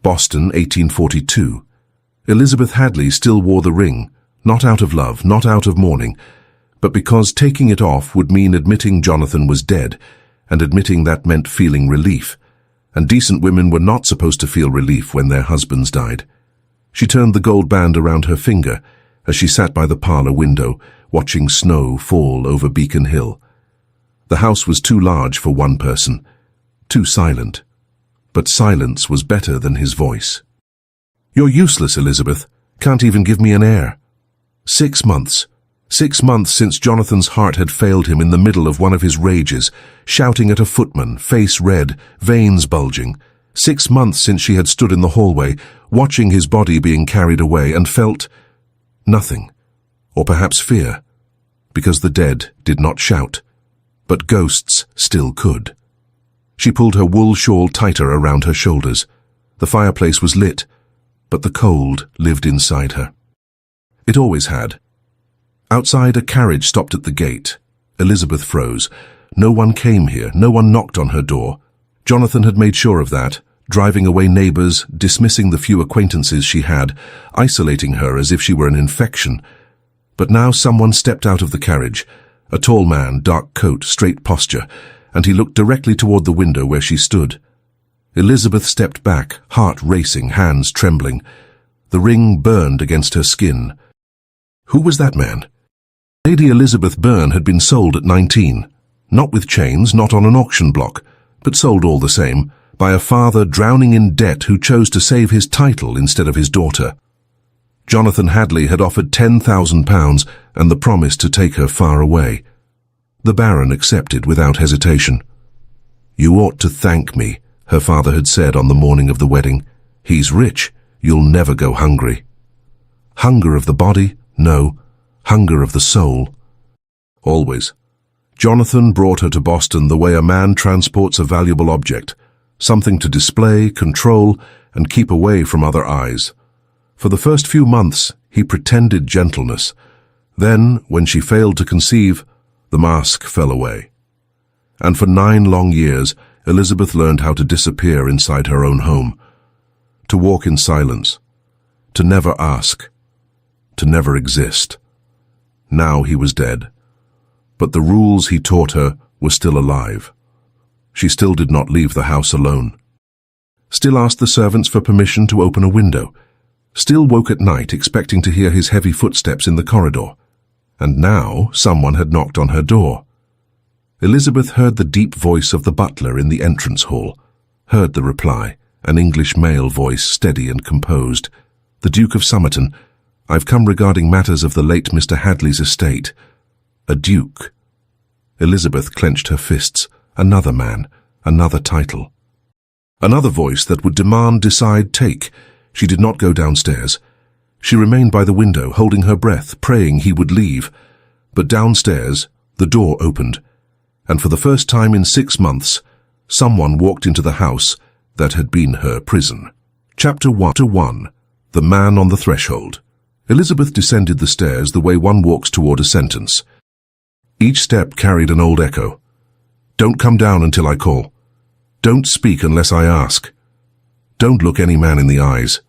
Boston, 1842. Elizabeth Hadley still wore the ring, not out of love, not out of mourning, but because taking it off would mean admitting Jonathan was dead, and admitting that meant feeling relief. And decent women were not supposed to feel relief when their husbands died. She turned the gold band around her finger as she sat by the parlor window, watching snow fall over Beacon Hill. The house was too large for one person, too silent. But silence was better than his voice. "You're useless, Elizabeth. Can't even give me an heir." 6 months. 6 months since Jonathan's heart had failed him in the middle of one of his rages, shouting at a footman, face red, veins bulging. 6 months since she had stood in the hallway, watching his body being carried away, and felt nothing, or perhaps fear, because the dead did not shout, but ghosts still could. She pulled her wool shawl tighter around her shoulders. The fireplace was lit, but the cold lived inside her. It always had. Outside, a carriage stopped at the gate. Elizabeth froze. No one came here, no one knocked on her door. Jonathan had made sure of that, driving away neighbors, dismissing the few acquaintances she had, isolating her as if she were an infection. But now someone stepped out of the carriage, a tall man, dark coat, straight posture, and he looked directly toward the window where she stood. Elizabeth stepped back, heart racing, hands trembling. The ring burned against her skin. Who was that man? Lady Elizabeth Byrne had been sold at 19. Not with chains, not on an auction block, but sold all the same, by a father drowning in debt who chose to save his title instead of his daughter. Jonathan Hadley had offered £10,000 and the promise to take her far away. The Baron accepted without hesitation. "You ought to thank me," her father had said on the morning of the wedding. "He's rich. You'll never go hungry." Hunger of the body? No. Hunger of the soul. Always. Jonathan brought her to Boston the way a man transports a valuable object, something to display, control, and keep away from other eyes. For the first few months, he pretended gentleness. Then, when she failed to conceive, the mask fell away. And for 9 long years, Elizabeth learned how to disappear inside her own home, to walk in silence, to never ask, to never exist. Now he was dead, but the rules he taught her were still alive. She still did not leave the house alone. Still asked the servants for permission to open a window. Still woke at night expecting to hear his heavy footsteps in the corridor. And now someone had knocked on her door. Elizabeth heard the deep voice of the butler in the entrance hall, heard the reply, an English male voice, steady and composed. "The Duke of Somerton. I've come regarding matters of the late Mr. Hadley's estate." A duke. Elizabeth clenched her fists. Another man, another title. Another voice that would demand, decide, take. She did not go downstairs. She remained by the window, holding her breath, praying he would leave. But downstairs, the door opened, and for the first time in 6 months, someone walked into the house that had been her prison. Chapter 1. The Man on the Threshold. Elizabeth descended the stairs the way one walks toward a sentence. Each step carried an old echo. "Don't come down until I call. Don't speak unless I ask. Don't look any man in the eyes."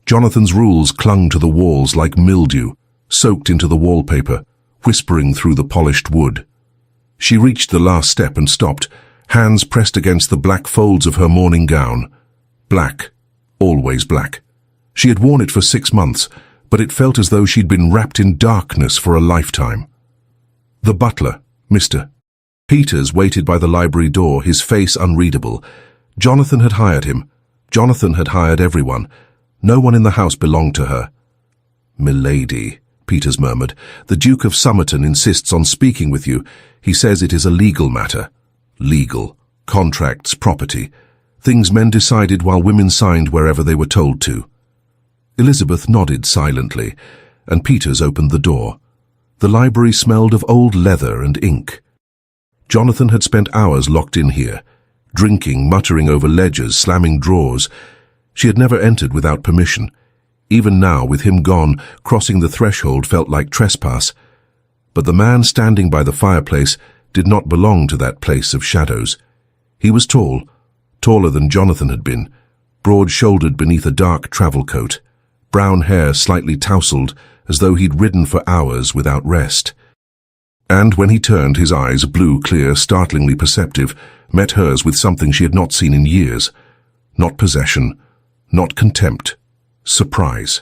Jonathan's rules clung to the walls like mildew, soaked into the wallpaper, whispering through the polished wood. She reached the last step and stopped, hands pressed against the black folds of her morning gown. Black, always black. She had worn it for 6 months, but it felt as though she'd been wrapped in darkness for a lifetime. The butler, Mr. Peters, waited by the library door, his face unreadable. Jonathan had hired him. Jonathan had hired everyone. No one in the house belonged to her. "Milady," Peters murmured, "the Duke of Somerton insists on speaking with you. He says it is a legal matter." Legal. Contracts, property. Things men decided while women signed wherever they were told to. Elizabeth nodded silently, and Peters opened the door. The library smelled of old leather and ink. Jonathan had spent hours locked in here, drinking, muttering over ledgers, slamming drawers. She had never entered without permission. Even now, with him gone, crossing the threshold felt like trespass. But the man standing by the fireplace did not belong to that place of shadows. He was tall, taller than Jonathan had been, broad-shouldered beneath a dark travel coat, brown hair slightly tousled as though he'd ridden for hours without rest. And when he turned, his eyes, blue, clear, startlingly perceptive, met hers with something she had not seen in years. Not possession, not contempt, surprise.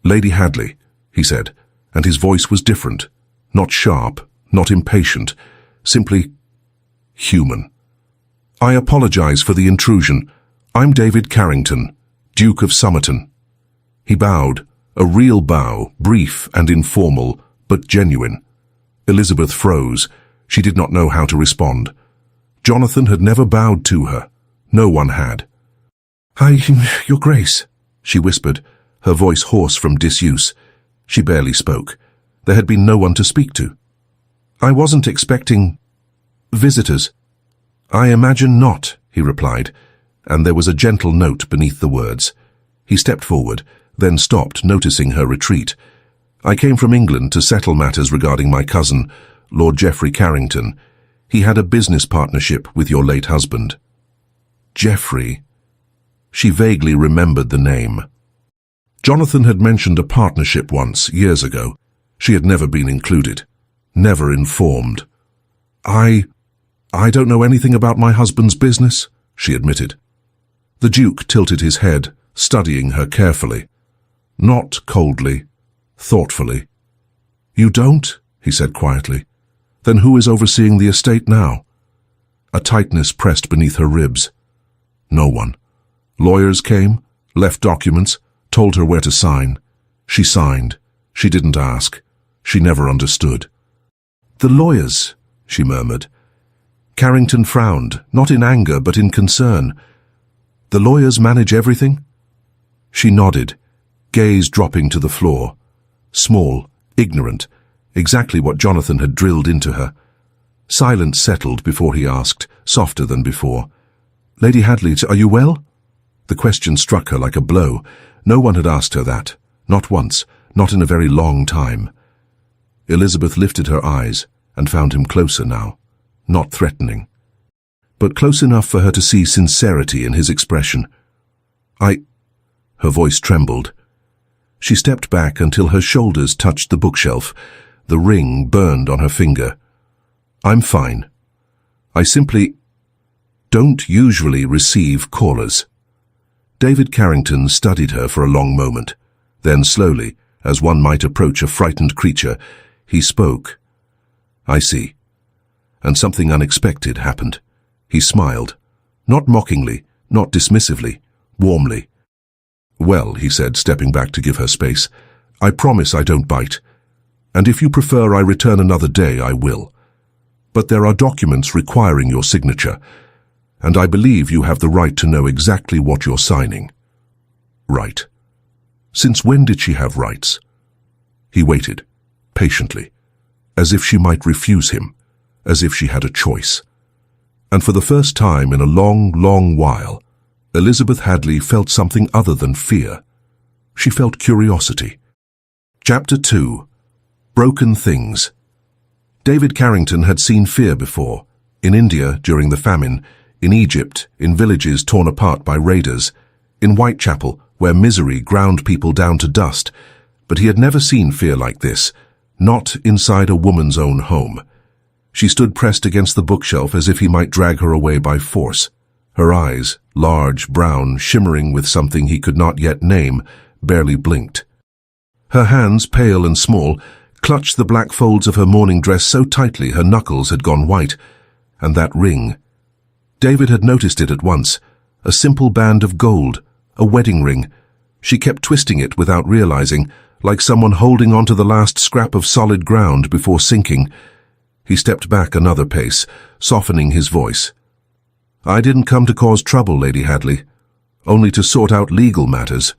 "Lady Hadley," he said, and his voice was different, not sharp, not impatient, simply human. "I apologize for the intrusion. I'm David Carrington, Duke of Somerton." He bowed, a real bow, brief and informal, but genuine. Elizabeth froze. She did not know how to respond. Jonathan had never bowed to her. No one had. Your Grace," she whispered, her voice hoarse from disuse. She barely spoke. There had been no one to speak to. "I wasn't expecting visitors." "I imagine not," he replied, and there was a gentle note beneath the words. He stepped forward, then stopped, noticing her retreat. "I came from England to settle matters regarding my cousin, Lord Geoffrey Carrington. He had a business partnership with your late husband." Geoffrey. She vaguely remembered the name. Jonathan had mentioned a partnership once, years ago. She had never been included, never informed. I don't know anything about my husband's business," she admitted. The Duke tilted his head, studying her carefully. Not coldly, thoughtfully. "You don't?" he said quietly. "Then who is overseeing the estate now?" A tightness pressed beneath her ribs. No one. Lawyers came, left documents, told her where to sign. She signed. She didn't ask. She never understood. "The lawyers," she murmured. Carrington frowned, not in anger but in concern. "The lawyers manage everything?" She nodded, gaze dropping to the floor. Small, ignorant, exactly what Jonathan had drilled into her. Silence settled before he asked, softer than before. "Lady Hadley, are you well?" The question struck her like a blow. No one had asked her that. Not once, not in a very long time. Elizabeth lifted her eyes and found him closer now, not threatening, but close enough for her to see sincerity in his expression. Her voice trembled. She stepped back until her shoulders touched the bookshelf. The ring burned on her finger. "I'm fine. I simply don't usually receive callers." David Carrington studied her for a long moment. Then slowly, as one might approach a frightened creature, he spoke. "I see." And something unexpected happened. He smiled. Not mockingly, not dismissively, warmly. "Well," he said, stepping back to give her space, "I promise I don't bite. And if you prefer I return another day, I will. But there are documents requiring your signature, and I believe you have the right to know exactly what you're signing." "Right. Since when did she have rights?" He waited, patiently, as if she might refuse him, as if she had a choice. And for the first time in a long, long while, Elizabeth Hadley felt something other than fear. She felt curiosity. Chapter 2. Broken Things. David Carrington had seen fear before, in India during the famine, in Egypt, in villages torn apart by raiders, in Whitechapel, where misery ground people down to dust, but he had never seen fear like this, not inside a woman's own home. She stood pressed against the bookshelf as if he might drag her away by force. Her eyes, large, brown, shimmering with something he could not yet name, barely blinked. Her hands, pale and small, clutched the black folds of her morning dress so tightly her knuckles had gone white. And that ring. David had noticed it at once, a simple band of gold, a wedding ring. She kept twisting it without realizing, like someone holding on to the last scrap of solid ground before sinking. He stepped back another pace, softening his voice. "I didn't come to cause trouble, Lady Hadley, only to sort out legal matters.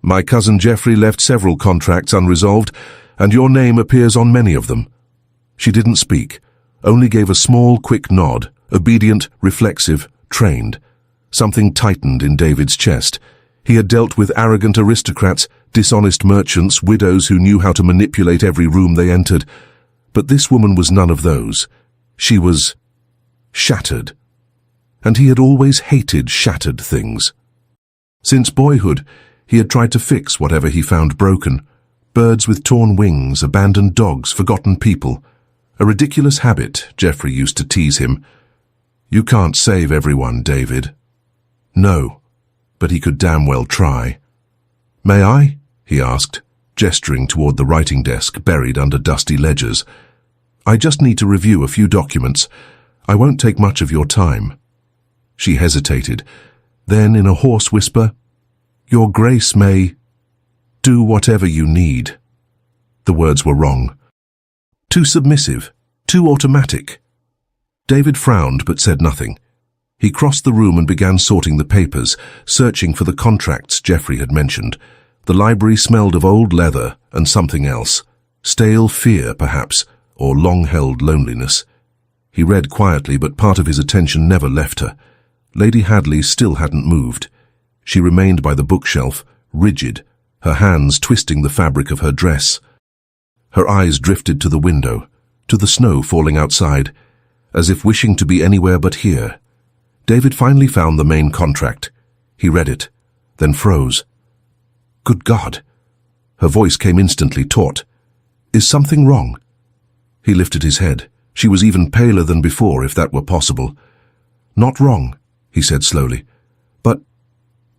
My cousin Geoffrey left several contracts unresolved, and your name appears on many of them." She didn't speak, only gave a small, quick nod, obedient, reflexive, trained. Something tightened in David's chest. He had dealt with arrogant aristocrats, dishonest merchants, widows who knew how to manipulate every room they entered. But this woman was none of those. She was shattered. And he had always hated shattered things. Since boyhood, he had tried to fix whatever he found broken. Birds with torn wings, abandoned dogs, forgotten people. A ridiculous habit, Geoffrey used to tease him. You can't save everyone, David. No, but he could damn well try. May I? He asked, gesturing toward the writing desk buried under dusty ledgers. I just need to review a few documents. I won't take much of your time. She hesitated. Then, in a hoarse whisper, Your Grace may do whatever you need. The words were wrong. Too submissive, too automatic. David frowned but said nothing. He crossed the room and began sorting the papers, searching for the contracts Geoffrey had mentioned. The library smelled of old leather and something else. Stale fear, perhaps, or long-held loneliness. He read quietly, but part of his attention never left her. Lady Hadley still hadn't moved. She remained by the bookshelf, rigid, her hands twisting the fabric of her dress. Her eyes drifted to the window, to the snow falling outside, as if wishing to be anywhere but here. David finally found the main contract. He read it, then froze. Good God! Her voice came instantly taut. Is something wrong? He lifted his head. She was even paler than before, if that were possible. Not wrong, he said slowly. But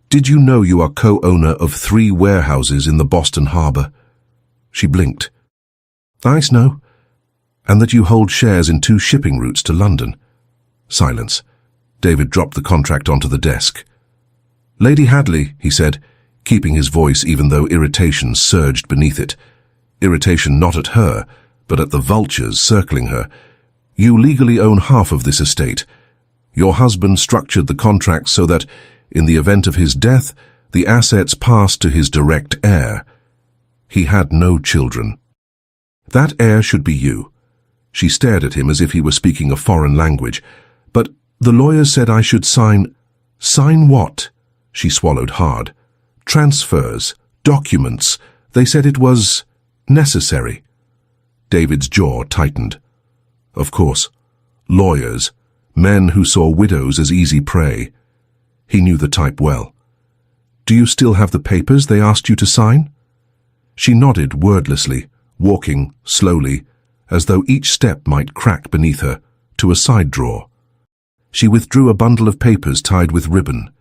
did you know you are co-owner of 3 warehouses in the Boston harbor? She blinked. I know. And that you hold shares in 2 shipping routes to London. Silence. David dropped the contract onto the desk. Lady Hadley, he said, keeping his voice even though irritation surged beneath it. Irritation not at her, but at the vultures circling her. You legally own half of this estate. Your husband structured the contract so that, in the event of his death, the assets passed to his direct heir. He had no children. That heir should be you. She stared at him as if he were speaking a foreign language. But the lawyers said I should sign... Sign what? She swallowed hard. Transfers, documents. They said it was necessary. David's jaw tightened. Of course. Lawyers. Men who saw widows as easy prey. He knew the type well. Do you still have the papers they asked you to sign? She nodded wordlessly, walking slowly, as though each step might crack beneath her, to a side drawer. She withdrew a bundle of papers tied with ribbon.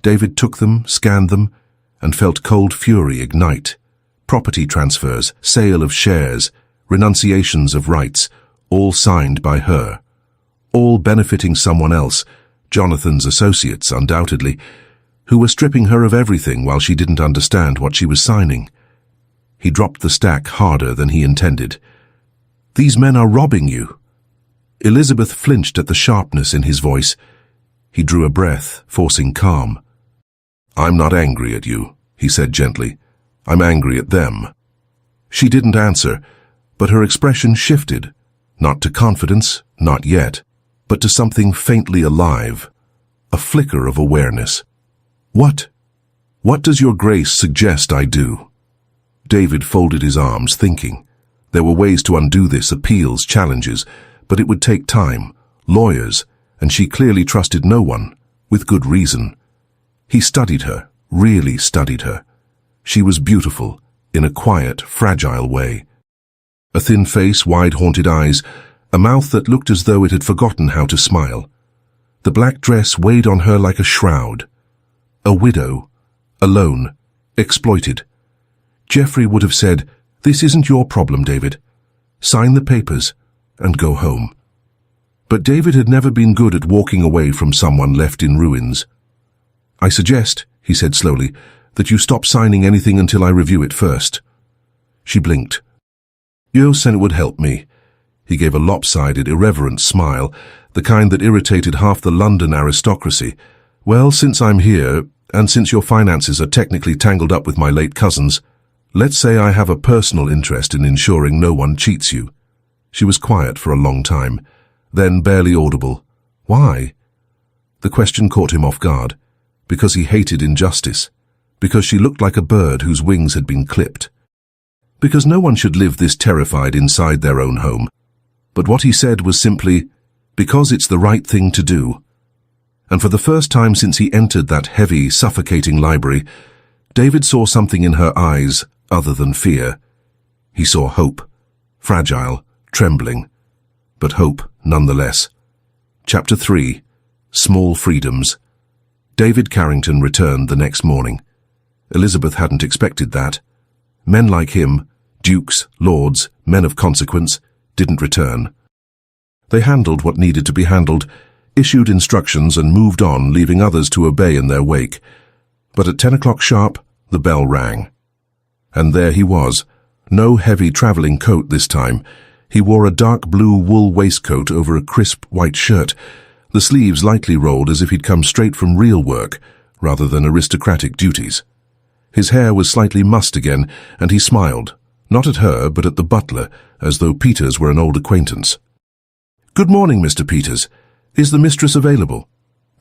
David took them, scanned them, and felt cold fury ignite. Property transfers, sale of shares, renunciations of rights, all signed by her. All benefiting someone else, Jonathan's associates, undoubtedly, who were stripping her of everything while she didn't understand what she was signing. He dropped the stack harder than he intended. These men are robbing you. Elizabeth flinched at the sharpness in his voice. He drew a breath, forcing calm. I'm not angry at you, he said gently. I'm angry at them. She didn't answer, but her expression shifted, not to confidence, not yet, but to something faintly alive, a flicker of awareness. What? What does your grace suggest I do? David folded his arms, thinking. There were ways to undo this, appeals, challenges, but it would take time, lawyers, and she clearly trusted no one, with good reason. He studied her, really studied her. She was beautiful, in a quiet, fragile way. A thin face, wide haunted eyes, a mouth that looked as though it had forgotten how to smile. The black dress weighed on her like a shroud. A widow, alone, exploited. Geoffrey would have said, "This isn't your problem, David. Sign the papers and go home." But David had never been good at walking away from someone left in ruins. I suggest, he said slowly, that you stop signing anything until I review it first. She blinked. Yes, and it would help me. He gave a lopsided, irreverent smile, the kind that irritated half the London aristocracy. Well, since I'm here, and since your finances are technically tangled up with my late cousin's, let's say I have a personal interest in ensuring no one cheats you. She was quiet for a long time, then barely audible. Why? The question caught him off guard. Because he hated injustice. Because she looked like a bird whose wings had been clipped. Because no one should live this terrified inside their own home. But what he said was simply, because it's the right thing to do. and for the first time since he entered that heavy, suffocating library, David saw something in her eyes other than fear. He saw hope, fragile, trembling, but hope nonetheless. Chapter 3. Small Freedoms. David Carrington returned the next morning. Elizabeth hadn't expected that. Men like him, dukes, lords, men of consequence, didn't return. They handled what needed to be handled, issued instructions and moved on, leaving others to obey in their wake. But at 10 o'clock sharp, the bell rang. And there he was. No heavy travelling coat this time. He wore a dark blue wool waistcoat over a crisp white shirt, the sleeves lightly rolled as if he'd come straight from real work, rather than aristocratic duties. His hair was slightly mussed again, and he smiled, not at her but at the butler, as though Peters were an old acquaintance. "Good morning, Mr. Peters. Is the mistress available?"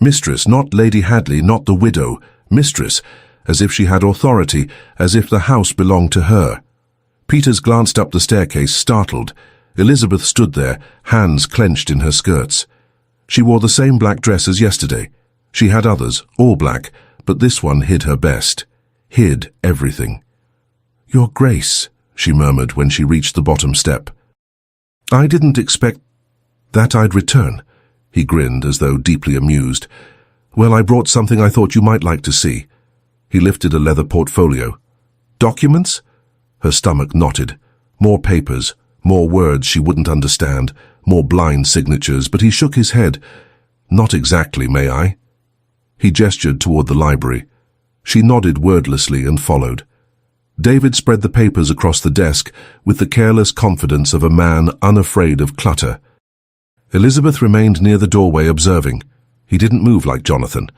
Mistress, not Lady Hadley, not the widow. Mistress, as if she had authority, as if the house belonged to her. Peters glanced up the staircase, startled. Elizabeth stood there, hands clenched in her skirts. She wore the same black dress as yesterday. She had others, all black, but this one hid her best. Hid everything. "Your Grace," she murmured when she reached the bottom step. "I didn't expect that I'd return." He grinned as though deeply amused. "Well, I brought something I thought you might like to see." He lifted a leather portfolio. "Documents?" Her stomach knotted. More papers, more words she wouldn't understand, more blind signatures, but he shook his head. "Not exactly, may I?" He gestured toward the library. She nodded wordlessly and followed. David spread the papers across the desk with the careless confidence of a man unafraid of clutter. Elizabeth remained near the doorway observing. He didn't move like Jonathan.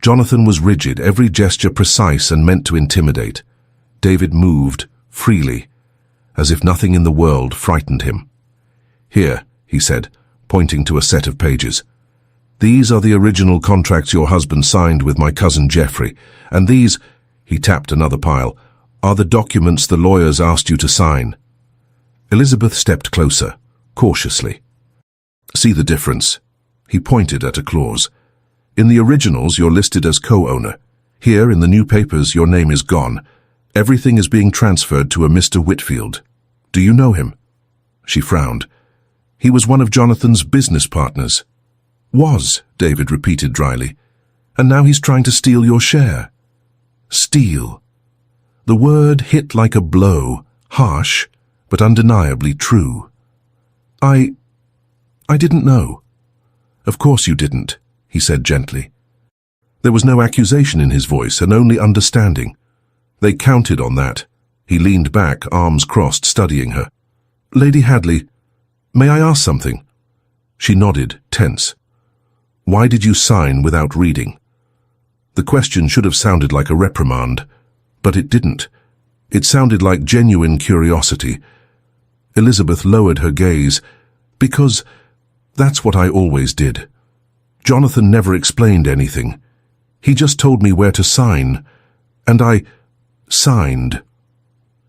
Jonathan was rigid, every gesture precise and meant to intimidate. David moved, freely, as if nothing in the world frightened him. "Here," he said, pointing to a set of pages. "These are the original contracts your husband signed with my cousin Geoffrey, and these," he tapped another pile, "are the documents the lawyers asked you to sign." Elizabeth stepped closer, cautiously. "See the difference?" He pointed at a clause. "In the originals, you're listed as co-owner. Here, in the new papers, your name is gone. Everything is being transferred to a Mr. Whitfield. Do you know him?" She frowned. "He was one of Jonathan's business partners." "Was," David repeated dryly. "And now he's trying to steal your share." Steal. The word hit like a blow, harsh, but undeniably true. I didn't know." "Of course you didn't," he said gently. There was no accusation in his voice, and only understanding. They counted on that. He leaned back, arms crossed, studying her. "Lady Hadley, may I ask something?" She nodded, tense. "Why did you sign without reading?" The question should have sounded like a reprimand, but it didn't. It sounded like genuine curiosity. Elizabeth lowered her gaze. "Because that's what I always did. Jonathan never explained anything. He just told me where to sign, and I signed."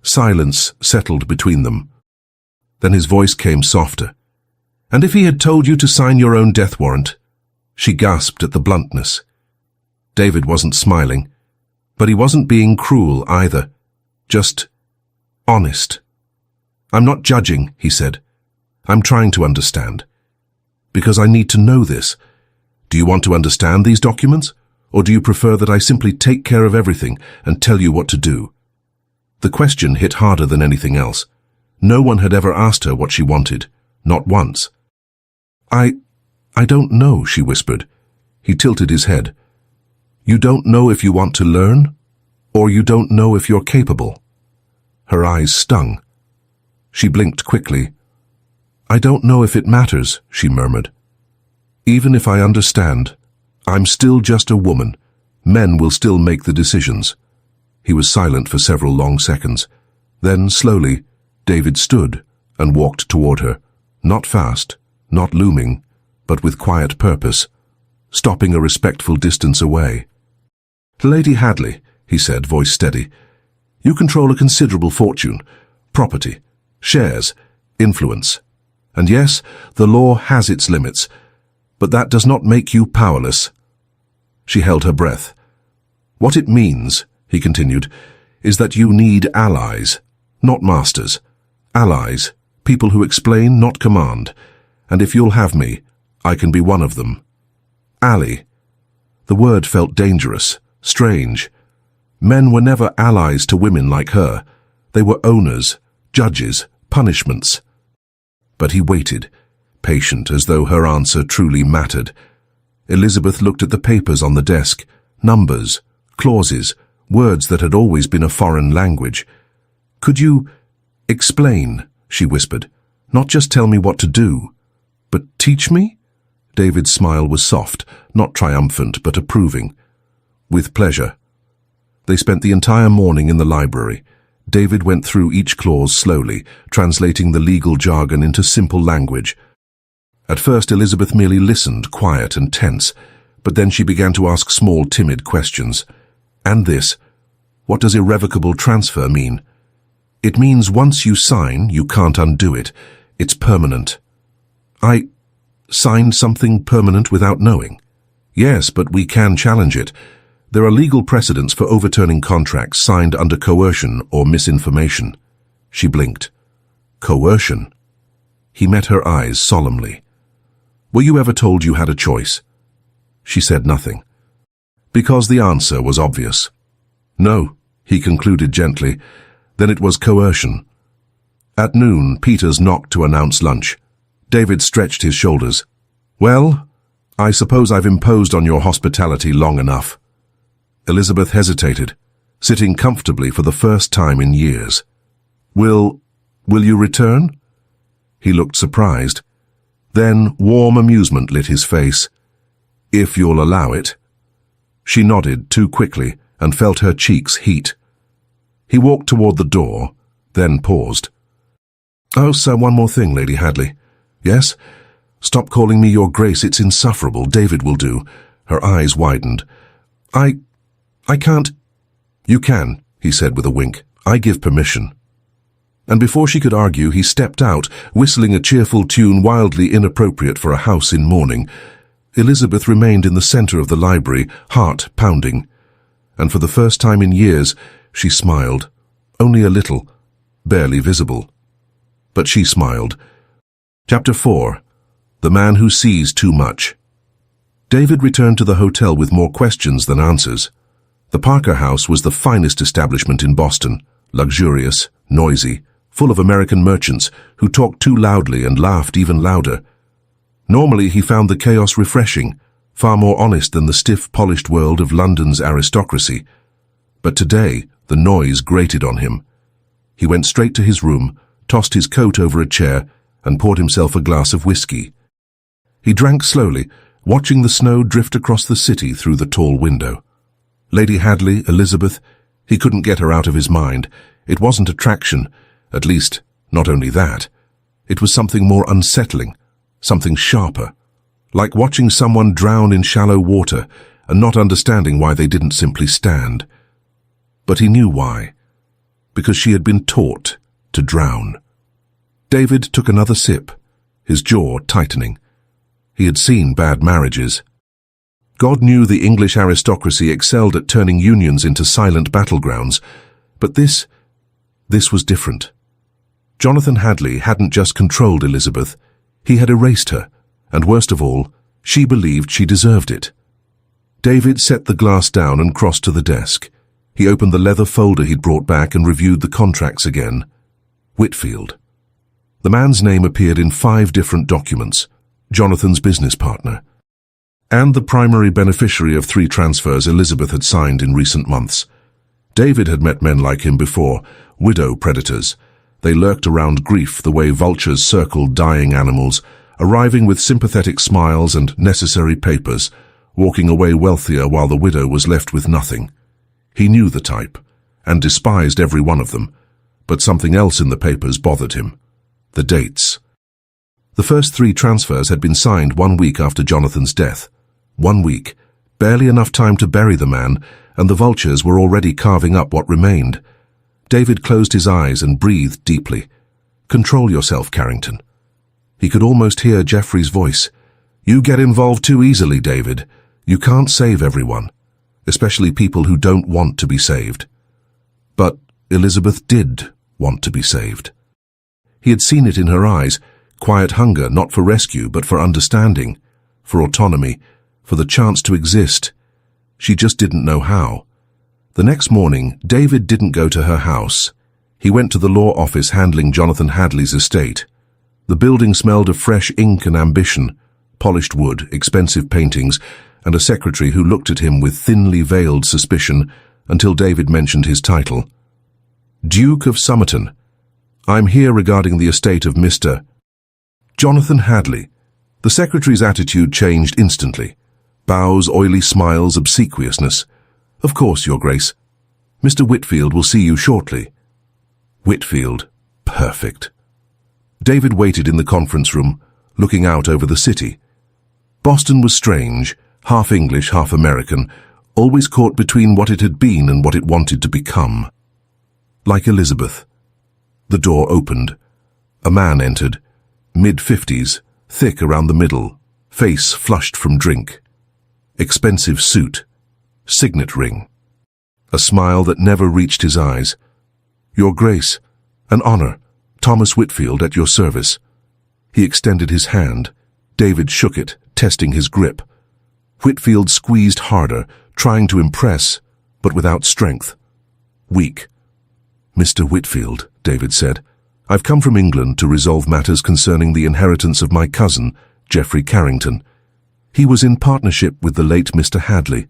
Silence settled between them. Then his voice came softer. "And if he had told you to sign your own death warrant?" She gasped at the bluntness. David wasn't smiling, but he wasn't being cruel either. Just honest. "I'm not judging," he said. "I'm trying to understand. Because I need to know this. Do you want to understand these documents? Or do you prefer that I simply take care of everything and tell you what to do?" The question hit harder than anything else. No one had ever asked her what she wanted, not once. I don't know," she whispered. He tilted his head. "You don't know if you want to learn? Or you don't know if you're capable?" Her eyes stung. She blinked quickly. "I don't know if it matters," she murmured. "Even if I understand, I'm still just a woman. Men will still make the decisions." He was silent for several long seconds. Then, slowly, David stood and walked toward her, not fast, not looming, but with quiet purpose, stopping a respectful distance away. "Lady Hadley," he said, voice steady, "you control a considerable fortune, property, shares, influence. And yes, the law has its limits, but that does not make you powerless. She held her breath. "What it means," he continued, "is that you need allies, not masters. Allies, people who explain, not command. And if you'll have me, I can be one of them." Ally. The word felt dangerous, strange. Men were never allies to women like her. They were owners, judges, punishments. But he waited, patient, as though her answer truly mattered. Elizabeth looked at the papers on the desk, numbers, clauses, words that had always been a foreign language. "Could you explain?" she whispered. "Not just tell me what to do, but teach me?" David's smile was soft, not triumphant, but approving. "With pleasure." They spent the entire morning in the library. David went through each clause slowly, translating the legal jargon into simple language. At first, Elizabeth merely listened, quiet and tense, but then she began to ask small, timid questions. "And this? What does irrevocable transfer mean?" "It means once you sign, you can't undo it. It's permanent." "I signed something permanent without knowing?" "Yes, but we can challenge it. There are legal precedents for overturning contracts signed under coercion or misinformation." She blinked. "Coercion?" He met her eyes solemnly. "Were you ever told you had a choice?" She said nothing, because the answer was obvious. "No," he concluded gently. "Then it was coercion." At noon, Peters knocked to announce lunch. David stretched his shoulders. "Well, I suppose I've imposed on your hospitality long enough." Elizabeth hesitated, sitting comfortably for the first time in years. Will you return?" He looked surprised. Then warm amusement lit his face. "If you'll allow it." She nodded too quickly and felt her cheeks heat. He walked toward the door, then paused. "Oh, sir, one more thing, Lady Hadley." "Yes? Stop calling me Your Grace, it's insufferable. David will do." Her eyes widened. I can't." "You can," he said with a wink. "I give permission." And before she could argue, he stepped out, whistling a cheerful tune wildly inappropriate for a house in mourning. Elizabeth remained in the center of the library, heart pounding. And for the first time in years, she smiled. Only a little, barely visible. But she smiled. Chapter 4. The Man Who Sees Too Much. David returned to the hotel with more questions than answers. The Parker House was the finest establishment in Boston, luxurious, noisy, full of American merchants who talked too loudly and laughed even louder. Normally he found the chaos refreshing, far more honest than the stiff, polished world of London's aristocracy. But today the noise grated on him. He went straight to his room, tossed his coat over a chair, and poured himself a glass of whiskey. He drank slowly, watching the snow drift across the city through the tall window. Lady Hadley, Elizabeth, he couldn't get her out of his mind. It wasn't attraction, at least, not only that. It was something more unsettling, something sharper, like watching someone drown in shallow water and not understanding why they didn't simply stand. But he knew why, because she had been taught to drown. David took another sip, his jaw tightening. He had seen bad marriages. God knew the English aristocracy excelled at turning unions into silent battlegrounds, but this was different. Jonathan Hadley hadn't just controlled Elizabeth, he had erased her, and worst of all, she believed she deserved it. David set the glass down and crossed to the desk. He opened the leather folder he'd brought back and reviewed the contracts again. Whitfield. The man's name appeared in 5 different documents. Jonathan's business partner, and the primary beneficiary of 3 transfers Elizabeth had signed in recent months. David had met men like him before, widow predators. They lurked around grief the way vultures circled dying animals, arriving with sympathetic smiles and necessary papers, walking away wealthier while the widow was left with nothing. He knew the type, and despised every one of them, but something else in the papers bothered him. The dates. The first 3 transfers had been signed 1 week after Jonathan's death. 1 week, barely enough time to bury the man, and the vultures were already carving up what remained. David closed his eyes and breathed deeply. "Control yourself, Carrington." He could almost hear Geoffrey's voice. "You get involved too easily, David. You can't save everyone, especially people who don't want to be saved. But Elizabeth did want to be saved. He had seen it in her eyes, quiet hunger not for rescue but for understanding, for autonomy, for the chance to exist. She just didn't know how. The next morning, David didn't go to her house. He went to the law office handling Jonathan Hadley's estate. The building smelled of fresh ink and ambition, polished wood, expensive paintings, and a secretary who looked at him with thinly veiled suspicion until David mentioned his title. Duke of Somerton. I'm here regarding the estate of Mr. Jonathan Hadley. The secretary's attitude changed instantly. Bows, oily smiles, obsequiousness. Of course, Your Grace. Mr. Whitfield will see you shortly. Whitfield. Perfect. David waited in the conference room, looking out over the city. Boston was strange, half English, half American, always caught between what it had been and what it wanted to become. Like Elizabeth. The door opened. A man entered, mid-50s, thick around the middle, face flushed from drink. Expensive suit. Signet ring. A smile that never reached his eyes. Your Grace, an honor. Thomas Whitfield at your service. He extended his hand. David shook it, testing his grip. Whitfield squeezed harder, trying to impress, but without strength. Weak. Mr. Whitfield, David said, I've come from England to resolve matters concerning the inheritance of my cousin, Geoffrey Carrington. He was in partnership with the late Mr. Hadley.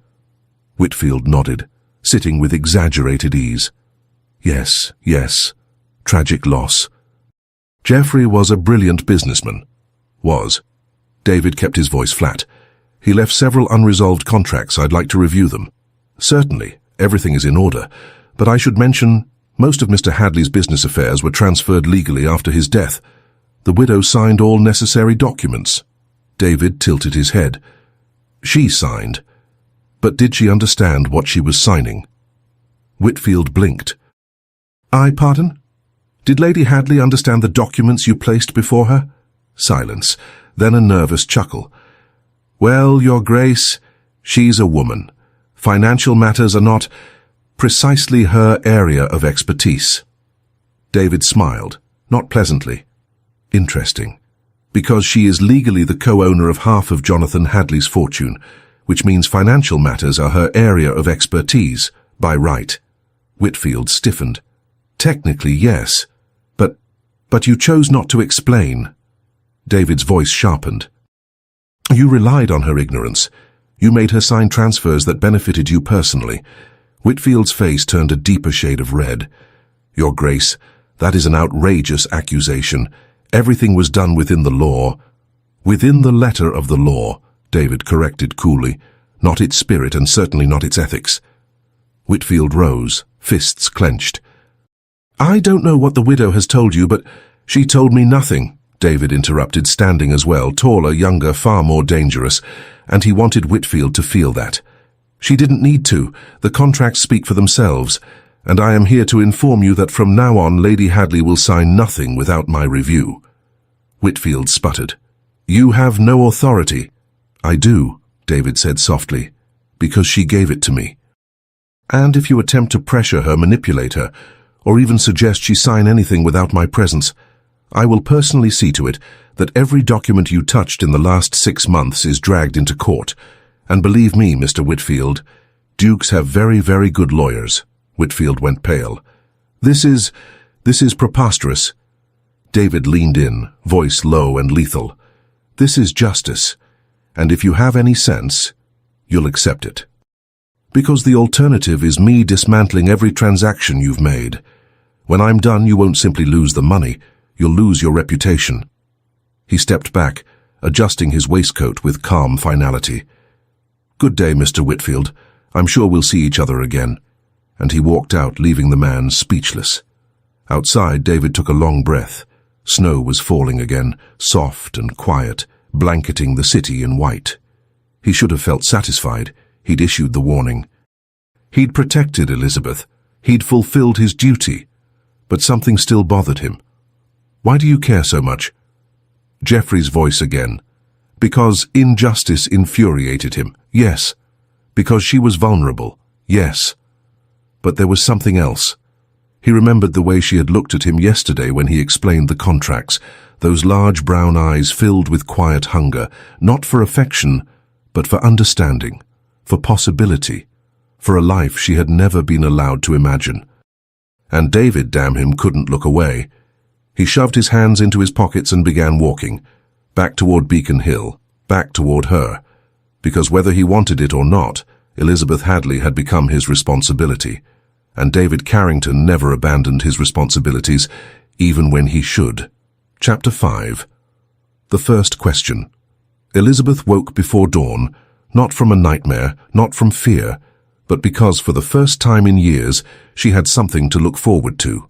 Whitfield nodded, sitting with exaggerated ease. Yes, yes. Tragic loss. Geoffrey was a brilliant businessman. Was. David kept his voice flat. He left several unresolved contracts. I'd like to review them. Certainly, everything is in order, but I should mention most of Mr. Hadley's business affairs were transferred legally after his death. The widow signed all necessary documents. David tilted his head. She signed. But did she understand what she was signing? Whitfield blinked. I pardon? Did Lady Hadley understand the documents you placed before her? Silence, then a nervous chuckle. Well, Your Grace, she's a woman. Financial matters are not precisely her area of expertise. David smiled, not pleasantly. Interesting. Because she is legally the co-owner of half of Jonathan Hadley's fortune, which means financial matters are her area of expertise, by right. Whitfield stiffened. Technically, yes. But you chose not to explain. David's voice sharpened. You relied on her ignorance. You made her sign transfers that benefited you personally. Whitfield's face turned a deeper shade of red. Your Grace, that is an outrageous accusation. Everything was done within the law. Within the letter of the law, David corrected coolly. Not its spirit and certainly not its ethics. Whitfield rose, fists clenched. I don't know what the widow has told you, but she told me nothing, David interrupted, standing as well, taller, younger, far more dangerous, and he wanted Whitfield to feel that. She didn't need to. The contracts speak for themselves, and I am here to inform you that from now on Lady Hadley will sign nothing without my review. Whitfield sputtered. You have no authority. I do, David said softly, because she gave it to me. And if you attempt to pressure her, manipulate her, or even suggest she sign anything without my presence, I will personally see to it that every document you touched in the last 6 months is dragged into court. And believe me, Mr. Whitfield, dukes have very, very good lawyers. Whitfield went pale. This is preposterous. David leaned in, voice low and lethal. This is justice, and if you have any sense, you'll accept it. Because the alternative is me dismantling every transaction you've made. When I'm done, you won't simply lose the money, you'll lose your reputation. He stepped back, adjusting his waistcoat with calm finality. Good day, Mr. Whitfield. I'm sure we'll see each other again. And he walked out, leaving the man speechless. Outside, David took a long breath. Snow was falling again, soft and quiet, blanketing the city in white. He should have felt satisfied. He'd issued the warning. He'd protected Elizabeth. He'd fulfilled his duty. But something still bothered him. Why do you care so much? Geoffrey's voice again. Because injustice infuriated him, yes. Because she was vulnerable, yes. But there was something else. He remembered the way she had looked at him yesterday when he explained the contracts, those large brown eyes filled with quiet hunger, not for affection, but for understanding, for possibility, for a life she had never been allowed to imagine. And David, damn him, couldn't look away. He shoved his hands into his pockets and began walking, back toward Beacon Hill, back toward her, because whether he wanted it or not, Elizabeth Hadley had become his responsibility, and David Carrington never abandoned his responsibilities, even when he should. Chapter 5. The first question. Elizabeth woke before dawn, not from a nightmare, not from fear, but because for the first time in years she had something to look forward to.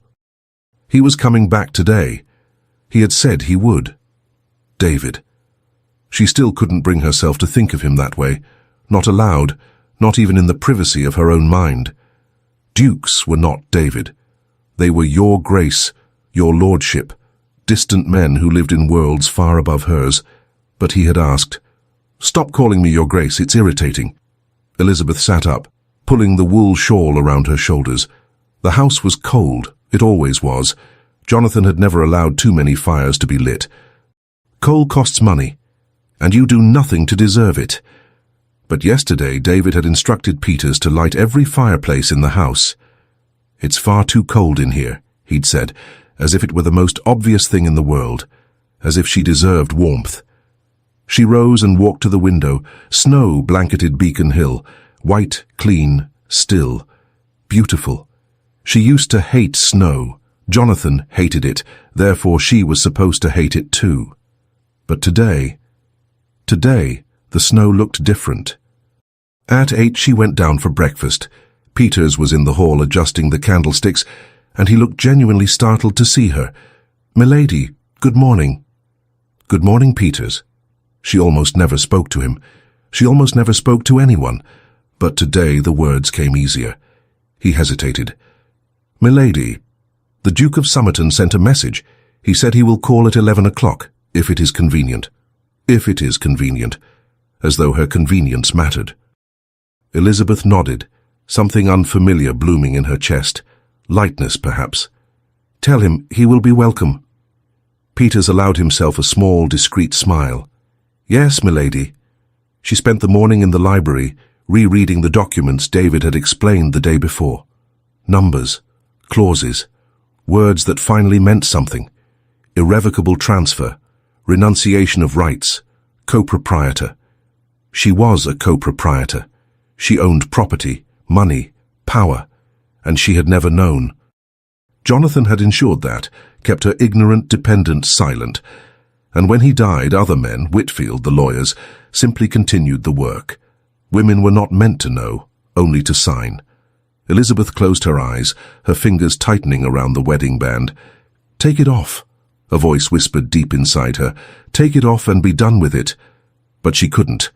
He was coming back today. He had said he would. David. She still couldn't bring herself to think of him that way, not aloud, not even in the privacy of her own mind. Dukes were not David. They were your grace, your lordship, distant men who lived in worlds far above hers. But he had asked, "Stop calling me your grace, it's irritating." Elizabeth sat up, pulling the wool shawl around her shoulders. The house was cold, it always was. Jonathan had never allowed too many fires to be lit. Coal costs money, and you do nothing to deserve it. But yesterday David had instructed Peters to light every fireplace in the house. "It's far too cold in here," he'd said, as if it were the most obvious thing in the world, as if she deserved warmth. She rose and walked to the window. Snow blanketed Beacon Hill, white, clean, still, beautiful. She used to hate snow. Jonathan hated it, therefore she was supposed to hate it too. But today, the snow looked different. At 8 she went down for breakfast. Peters was in the hall adjusting the candlesticks, and he looked genuinely startled to see her. "Milady, good morning." "Good morning, Peters." She almost never spoke to him. She almost never spoke to anyone. But today the words came easier. He hesitated. "Milady, the Duke of Somerton sent a message. He said he will call at 11 o'clock, if it is convenient." If it is convenient, as though her convenience mattered. Elizabeth nodded, something unfamiliar blooming in her chest. Lightness, perhaps. "Tell him he will be welcome." Peters allowed himself a small, discreet smile. "Yes, milady." She spent the morning in the library, rereading the documents David had explained the day before. Numbers, clauses, words that finally meant something. Irrevocable transfer, renunciation of rights, co-proprietor. She was a co-proprietor. She owned property, money, power, and she had never known. Jonathan had ensured that, kept her ignorant dependent silent, and when he died, other men, Whitfield, the lawyers, simply continued the work. Women were not meant to know, only to sign. Elizabeth closed her eyes, her fingers tightening around the wedding band. "Take it off," a voice whispered deep inside her. "Take it off and be done with it." But she couldn't.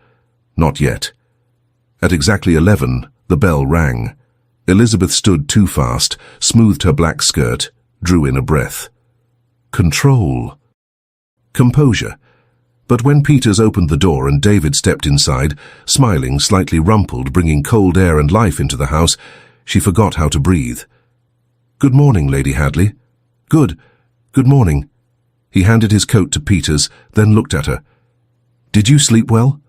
Not yet. At exactly 11, the bell rang. Elizabeth stood too fast, smoothed her black skirt, drew in a breath. Control. Composure. But when Peters opened the door and David stepped inside, smiling, slightly rumpled, bringing cold air and life into the house, she forgot how to breathe. "Good morning, Lady Hadley." Good morning." He handed his coat to Peters, then looked at her. "Did you sleep well?"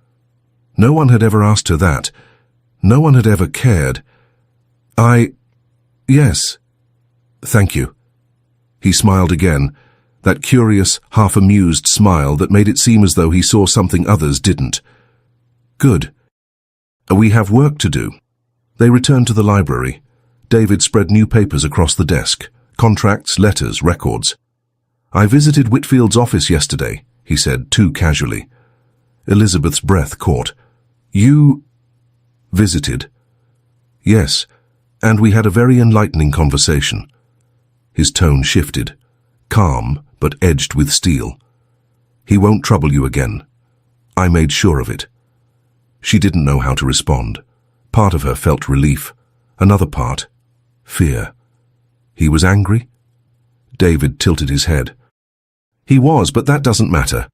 No one had ever asked her that. No one had ever cared. Yes. Thank you." He smiled again, that curious, half-amused smile that made it seem as though he saw something others didn't. "Good. We have work to do." They returned to the library. David spread new papers across the desk, contracts, letters, records. "I visited Whitfield's office yesterday," he said, too casually. Elizabeth's breath caught. "You visited?" "Yes, and we had a very enlightening conversation." His tone shifted, calm but edged with steel. "He won't trouble you again. I made sure of it." She didn't know how to respond. Part of her felt relief, another part, fear. He was angry? David tilted his head. "He was, but that doesn't matter.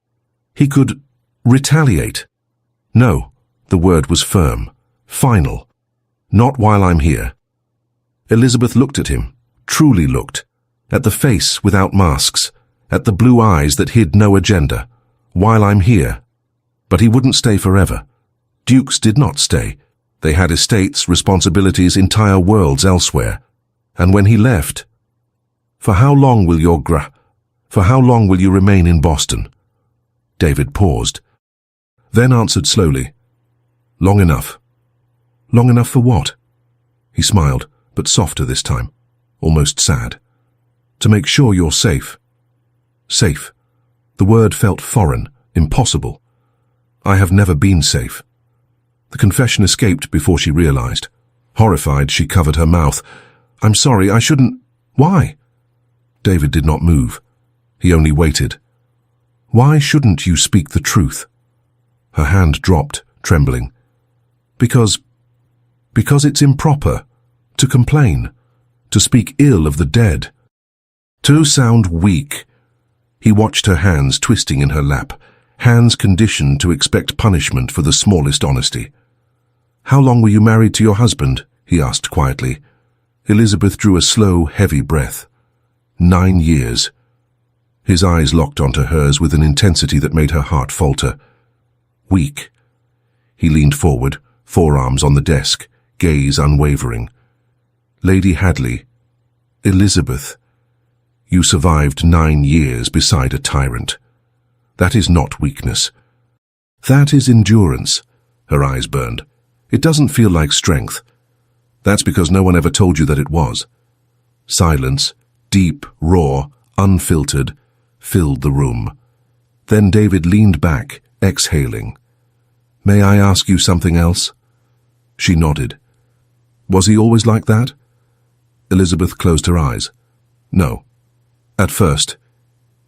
He could Retaliate. No, the word was firm, final. Not while I'm here. Elizabeth looked at him, truly looked, at the face without masks, at the blue eyes that hid no agenda. While I'm here. But he wouldn't stay forever. Dukes did not stay. They had estates, responsibilities, entire worlds elsewhere. And when he left, for how long will you remain in Boston? David paused, then answered slowly, long enough. Long enough for what? He smiled, but softer this time, almost sad. To make sure you're safe. Safe. The word felt foreign, impossible. I have never been safe. The confession escaped before she realized. Horrified, she covered her mouth. I'm sorry, I shouldn't... Why? David did not move. He only waited. Why shouldn't you speak the truth? Her hand dropped, trembling. Because it's improper. To complain. To speak ill of the dead. To sound weak. He watched her hands twisting in her lap, hands conditioned to expect punishment for the smallest honesty. How long were you married to your husband? He asked quietly. Elizabeth drew a slow, heavy breath. 9 years. His eyes locked onto hers with an intensity that made her heart falter. Weak. He leaned forward, forearms on the desk, gaze unwavering. Lady Hadley. Elizabeth. You survived 9 years beside a tyrant. That is not weakness. That is endurance. Her eyes burned. It doesn't feel like strength. That's because no one ever told you that it was. Silence, deep, raw, unfiltered, filled the room. Then David leaned back, exhaling. May I ask you something else? She nodded. Was he always like that? Elizabeth closed her eyes. No. At first,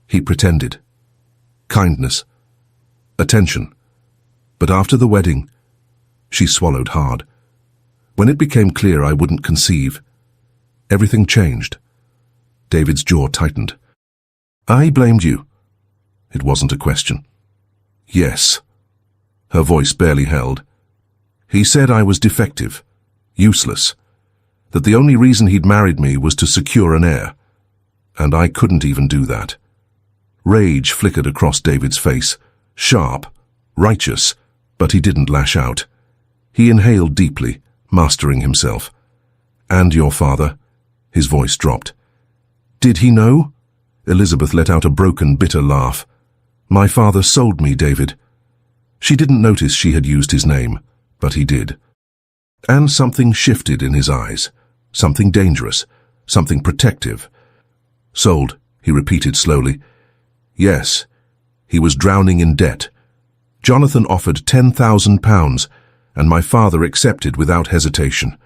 he pretended. Kindness. Attention. But after the wedding, she swallowed hard. When it became clear I wouldn't conceive, everything changed. David's jaw tightened. I blamed you. It wasn't a question. Yes. Her voice barely held. He said I was defective, useless, that the only reason he'd married me was to secure an heir. And I couldn't even do that. Rage flickered across David's face, sharp, righteous, but he didn't lash out. He inhaled deeply, mastering himself. And your father? His voice dropped. Did he know? Elizabeth let out a broken, bitter laugh. My father sold me, David. She didn't notice she had used his name, but he did. And something shifted in his eyes, something dangerous, something protective. Sold, he repeated slowly. Yes, he was drowning in debt. Jonathan offered £10,000, and my father accepted without hesitation.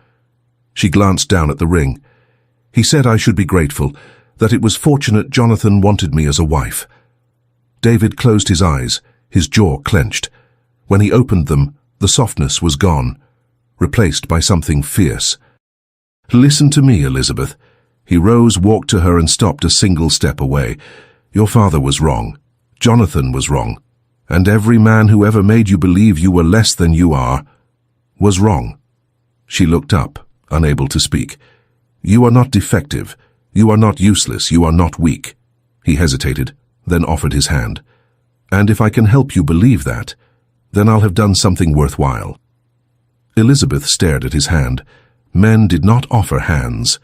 She glanced down at the ring. He said I should be grateful, that it was fortunate Jonathan wanted me as a wife. David closed his eyes, his jaw clenched. When he opened them, the softness was gone, replaced by something fierce. Listen to me, Elizabeth. He rose, walked to her and stopped a single step away. Your father was wrong. Jonathan was wrong. And every man who ever made you believe you were less than you are was wrong. She looked up, unable to speak. You are not defective. You are not useless. You are not weak. He hesitated, then offered his hand. And if I can help you believe that, then I'll have done something worthwhile. Elizabeth stared at his hand. Men did not offer hands.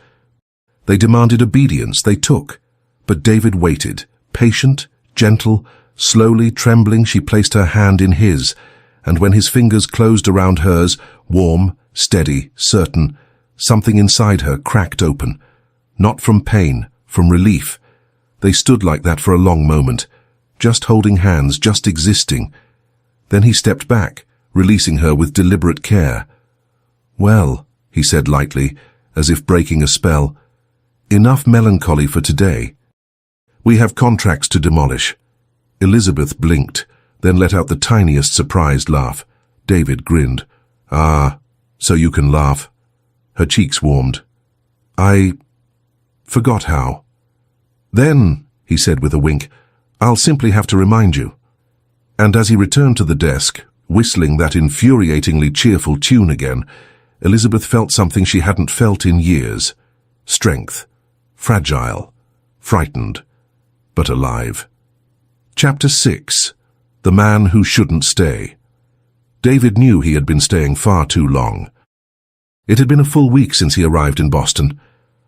They demanded obedience, they took. But David waited, patient, gentle, slowly trembling. She placed her hand in his, and when his fingers closed around hers, warm, steady, certain, something inside her cracked open. Not from pain, from relief. They stood like that for a long moment, just holding hands, just existing. Then he stepped back, releasing her with deliberate care. Well, he said lightly, as if breaking a spell, enough melancholy for today. We have contracts to demolish. Elizabeth blinked, then let out the tiniest surprised laugh. David grinned. Ah, so you can laugh. Her cheeks warmed. I forgot how. Then, he said with a wink, I'll simply have to remind you. And as he returned to the desk, whistling that infuriatingly cheerful tune again, Elizabeth felt something she hadn't felt in years. Strength. Fragile. Frightened. But alive. Chapter 6. The Man Who Shouldn't Stay. David knew he had been staying far too long. It had been a full week since he arrived in Boston.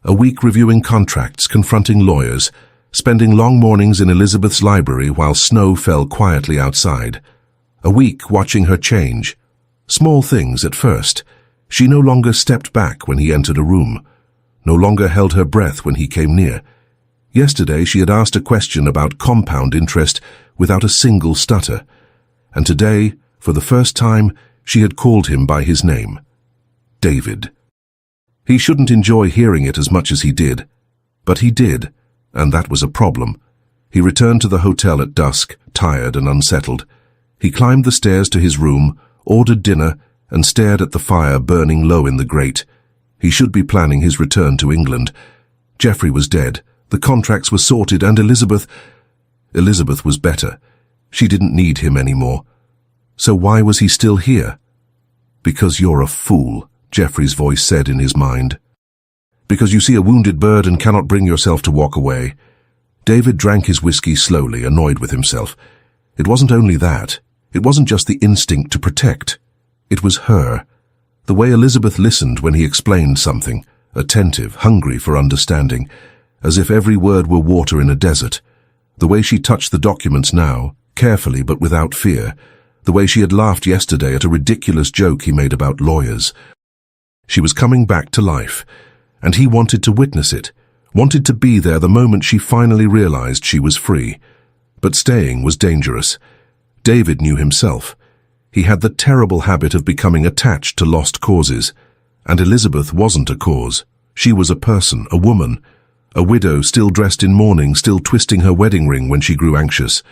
A week reviewing contracts, confronting lawyers, spending long mornings in Elizabeth's library while snow fell quietly outside. A week watching her change. Small things at first. She no longer stepped back when he entered a room. No longer held her breath when he came near. Yesterday she had asked a question about compound interest without a single stutter. And today, for the first time, she had called him by his name. David. He shouldn't enjoy hearing it as much as he did. But he did, and that was a problem. He returned to the hotel at dusk, tired and unsettled. He climbed the stairs to his room, ordered dinner, and stared at the fire burning low in the grate. He should be planning his return to England. Geoffrey was dead, the contracts were sorted, and Elizabeth was better. She didn't need him anymore. So why was he still here? Because you're a fool, Geoffrey's voice said in his mind. Because you see a wounded bird and cannot bring yourself to walk away. David drank his whiskey slowly, annoyed with himself. It wasn't only that. It wasn't just the instinct to protect. It was her. The way Elizabeth listened when he explained something, attentive, hungry for understanding, as if every word were water in a desert. The way she touched the documents now, carefully but without fear. The way she had laughed yesterday at a ridiculous joke he made about lawyers. She was coming back to life, and he wanted to witness it, wanted to be there the moment she finally realized she was free. But staying was dangerous. David knew himself. He had the terrible habit of becoming attached to lost causes. And Elizabeth wasn't a cause. She was a person, a woman. A widow still dressed in mourning, still twisting her wedding ring when she grew anxious.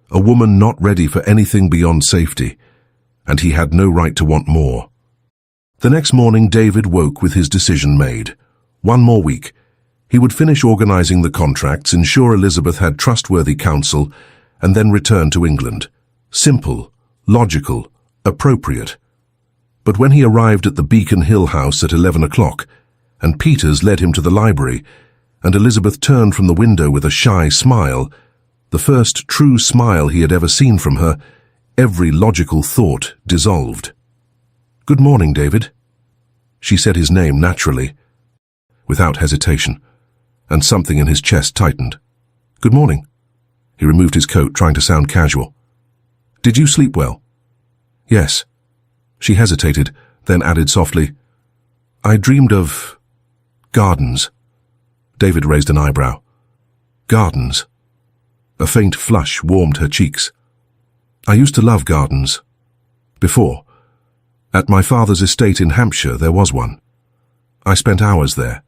A woman not ready for anything beyond safety. And he had no right to want more. The next morning David woke with his decision made. One more week. He would finish organizing the contracts, ensure Elizabeth had trustworthy counsel, and then return to England. Simple, logical, appropriate. But when he arrived at the Beacon Hill house at 11 o'clock, and Peters led him to the library, and Elizabeth turned from the window with a shy smile, the first true smile he had ever seen from her, every logical thought dissolved. "Good morning, David." She said his name naturally, without hesitation, and something in his chest tightened. "Good morning." He removed his coat, trying to sound casual. "Did you sleep well?" "Yes." She hesitated, then added softly, "I dreamed of gardens." David raised an eyebrow. "Gardens?" A faint flush warmed her cheeks. "I used to love gardens. Before. At my father's estate in Hampshire there was one. I spent hours there.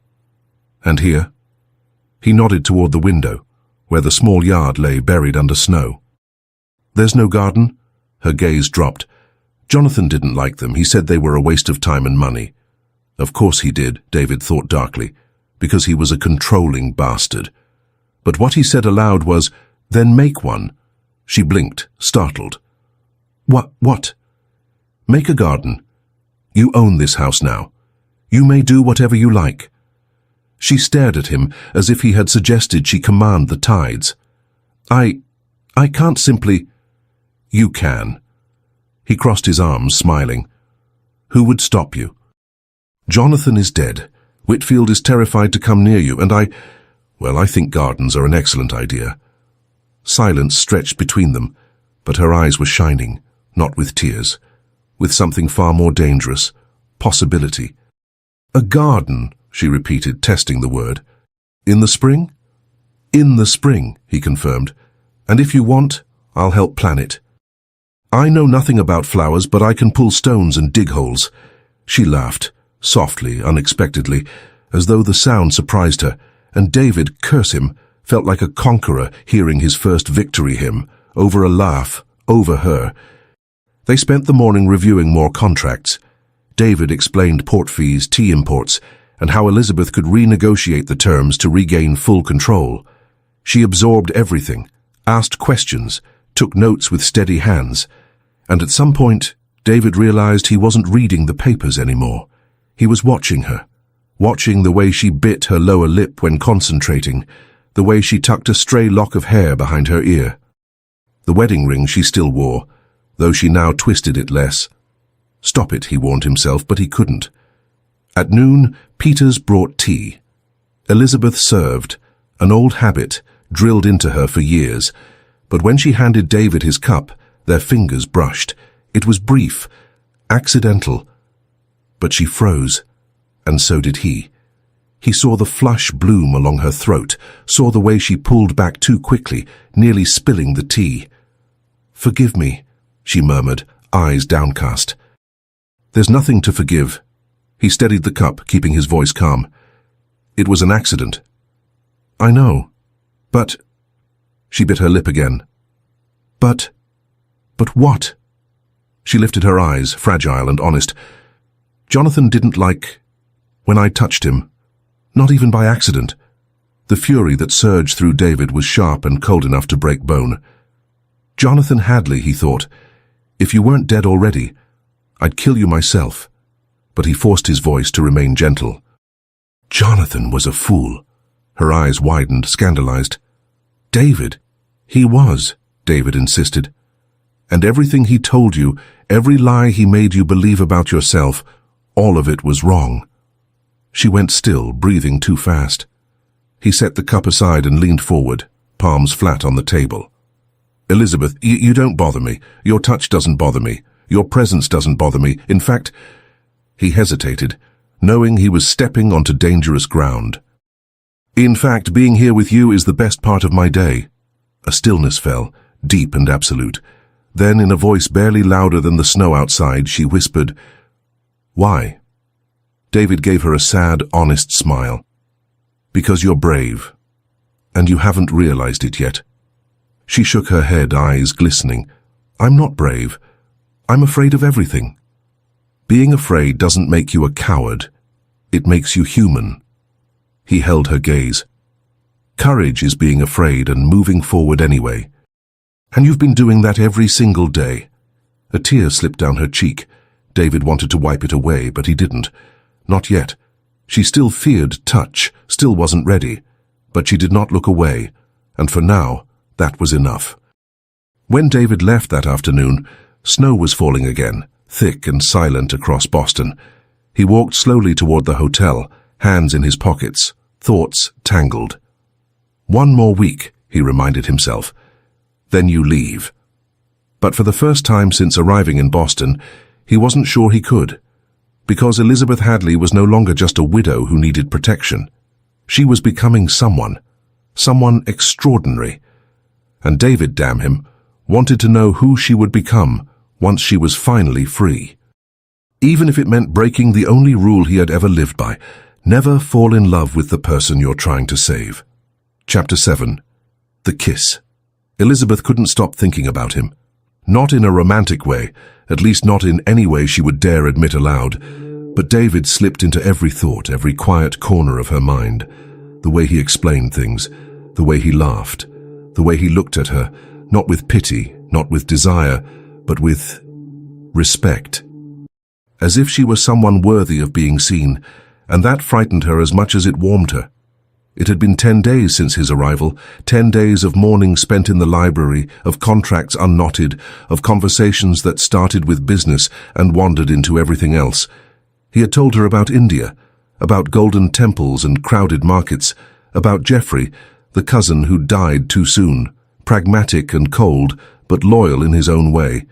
And here?" He nodded toward the window, where the small yard lay buried under snow. "There's no garden?" Her gaze dropped. Jonathan didn't like them. He said they were a waste of time and money. Of course he did, David thought darkly, because he was a controlling bastard. But what he said aloud was, "Then make one." She blinked, startled. What? "Make a garden. You own this house now. You may do whatever you like." She stared at him as if he had suggested she command the tides. I can't simply—" "You can." He crossed his arms, smiling. "Who would stop you? Jonathan is dead. Whitfield is terrified to come near you, and I think gardens are an excellent idea." Silence stretched between them, but her eyes were shining, not with tears, with something far more dangerous, possibility. "A garden," she repeated, testing the word. "In the spring?" "In the spring," he confirmed. "And if you want, I'll help plan it. I know nothing about flowers, but I can pull stones and dig holes." She laughed, softly, unexpectedly, as though the sound surprised her, and David, curse him, felt like a conqueror hearing his first victory hymn, over a laugh, over her. They spent the morning reviewing more contracts. David explained port fees, tea imports, and how Elizabeth could renegotiate the terms to regain full control. She absorbed everything, asked questions, took notes with steady hands, and at some point, David realized he wasn't reading the papers anymore. He was watching her, watching the way she bit her lower lip when concentrating, the way she tucked a stray lock of hair behind her ear. The wedding ring she still wore, though she now twisted it less. Stop it, he warned himself, but he couldn't. At noon, Peters brought tea. Elizabeth served, an old habit drilled into her for years, but when she handed David his cup, their fingers brushed. It was brief, accidental, but she froze, and so did he. He saw the flush bloom along her throat, saw the way she pulled back too quickly, nearly spilling the tea. "Forgive me," she murmured, eyes downcast. "There's nothing to forgive." He steadied the cup, keeping his voice calm. "It was an accident." "I know, but—" She bit her lip again. But what?" She lifted her eyes, fragile and honest. "Jonathan didn't like when I touched him, not even by accident." The fury that surged through David was sharp and cold enough to break bone. "Jonathan Hadley," he thought. "If you weren't dead already, I'd kill you myself." But he forced his voice to remain gentle. "Jonathan was a fool." Her eyes widened, scandalized. "David." "He was," David insisted. "And everything he told you, every lie he made you believe about yourself, all of it was wrong." She went still, breathing too fast. He set the cup aside and leaned forward, palms flat on the table. "Elizabeth, you don't bother me. Your touch doesn't bother me. Your presence doesn't bother me. In fact—" He hesitated, knowing he was stepping onto dangerous ground. "In fact, being here with you is the best part of my day." A stillness fell, deep and absolute. Then, in a voice barely louder than the snow outside, she whispered, "Why?" David gave her a sad, honest smile. "Because you're brave, and you haven't realized it yet." She shook her head, eyes glistening. "I'm not brave. I'm afraid of everything." "Being afraid doesn't make you a coward. It makes you human." He held her gaze. "Courage is being afraid and moving forward anyway. And you've been doing that every single day." A tear slipped down her cheek. David wanted to wipe it away, but he didn't. Not yet. She still feared touch, still wasn't ready. But she did not look away, and for now, that was enough. When David left that afternoon, snow was falling again, thick and silent across Boston. He walked slowly toward the hotel, hands in his pockets, thoughts tangled. "One more week," he reminded himself. "Then you leave." But for the first time since arriving in Boston, he wasn't sure he could, because Elizabeth Hadley was no longer just a widow who needed protection. She was becoming someone extraordinary. And David, damn him, wanted to know who she would become once she was finally free. Even if it meant breaking the only rule he had ever lived by: never fall in love with the person you're trying to save. Chapter 7. The Kiss. Elizabeth couldn't stop thinking about him. Not in a romantic way, at least not in any way she would dare admit aloud, but David slipped into every thought, every quiet corner of her mind. The way he explained things, the way he laughed, the way he looked at her, not with pity, not with desire, but with respect. As if she were someone worthy of being seen, and that frightened her as much as it warmed her. It had been 10 days since his arrival, 10 days of mornings spent in the library, of contracts unknotted, of conversations that started with business and wandered into everything else. He had told her about India, about golden temples and crowded markets, about Geoffrey, the cousin who died too soon, pragmatic and cold, but loyal in his own way.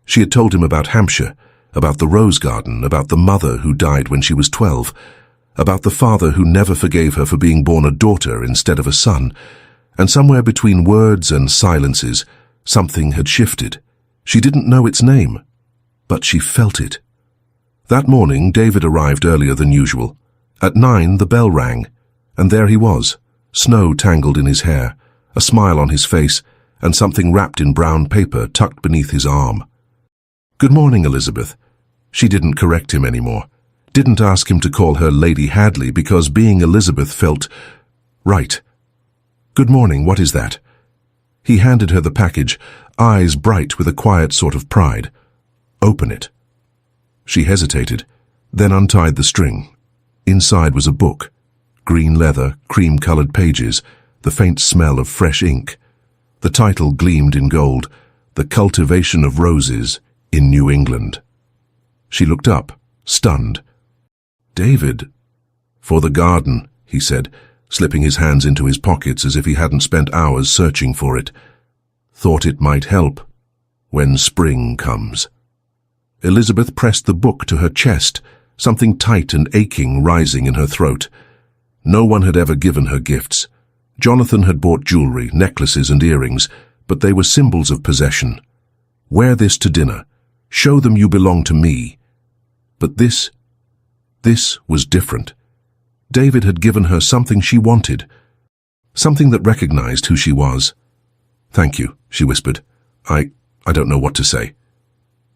She had told him about Hampshire, about the rose garden, about the mother who died when she was 12, about the father who never forgave her for being born a daughter instead of a son, and somewhere between words and silences, something had shifted. She didn't know its name, but she felt it. That morning, David arrived earlier than usual. At 9, the bell rang, and there he was, snow tangled in his hair, a smile on his face, and something wrapped in brown paper tucked beneath his arm. "Good morning, Elizabeth." She didn't correct him anymore. Didn't ask him to call her Lady Hadley because being Elizabeth felt right. "Good morning, what is that?" He handed her the package, eyes bright with a quiet sort of pride. "Open it." She hesitated, then untied the string. Inside was a book. Green leather, cream-colored pages, the faint smell of fresh ink. The title gleamed in gold, "The Cultivation of Roses in New England." She looked up, stunned. "David." "For the garden," he said, slipping his hands into his pockets as if he hadn't spent hours searching for it. "Thought it might help when spring comes." Elizabeth pressed the book to her chest, something tight and aching rising in her throat. No one had ever given her gifts. Jonathan had bought jewelry, necklaces and earrings, but they were symbols of possession. "Wear this to dinner. Show them you belong to me." But this was different. David had given her something she wanted, something that recognized who she was. "Thank you," she whispered. I don't know what to say."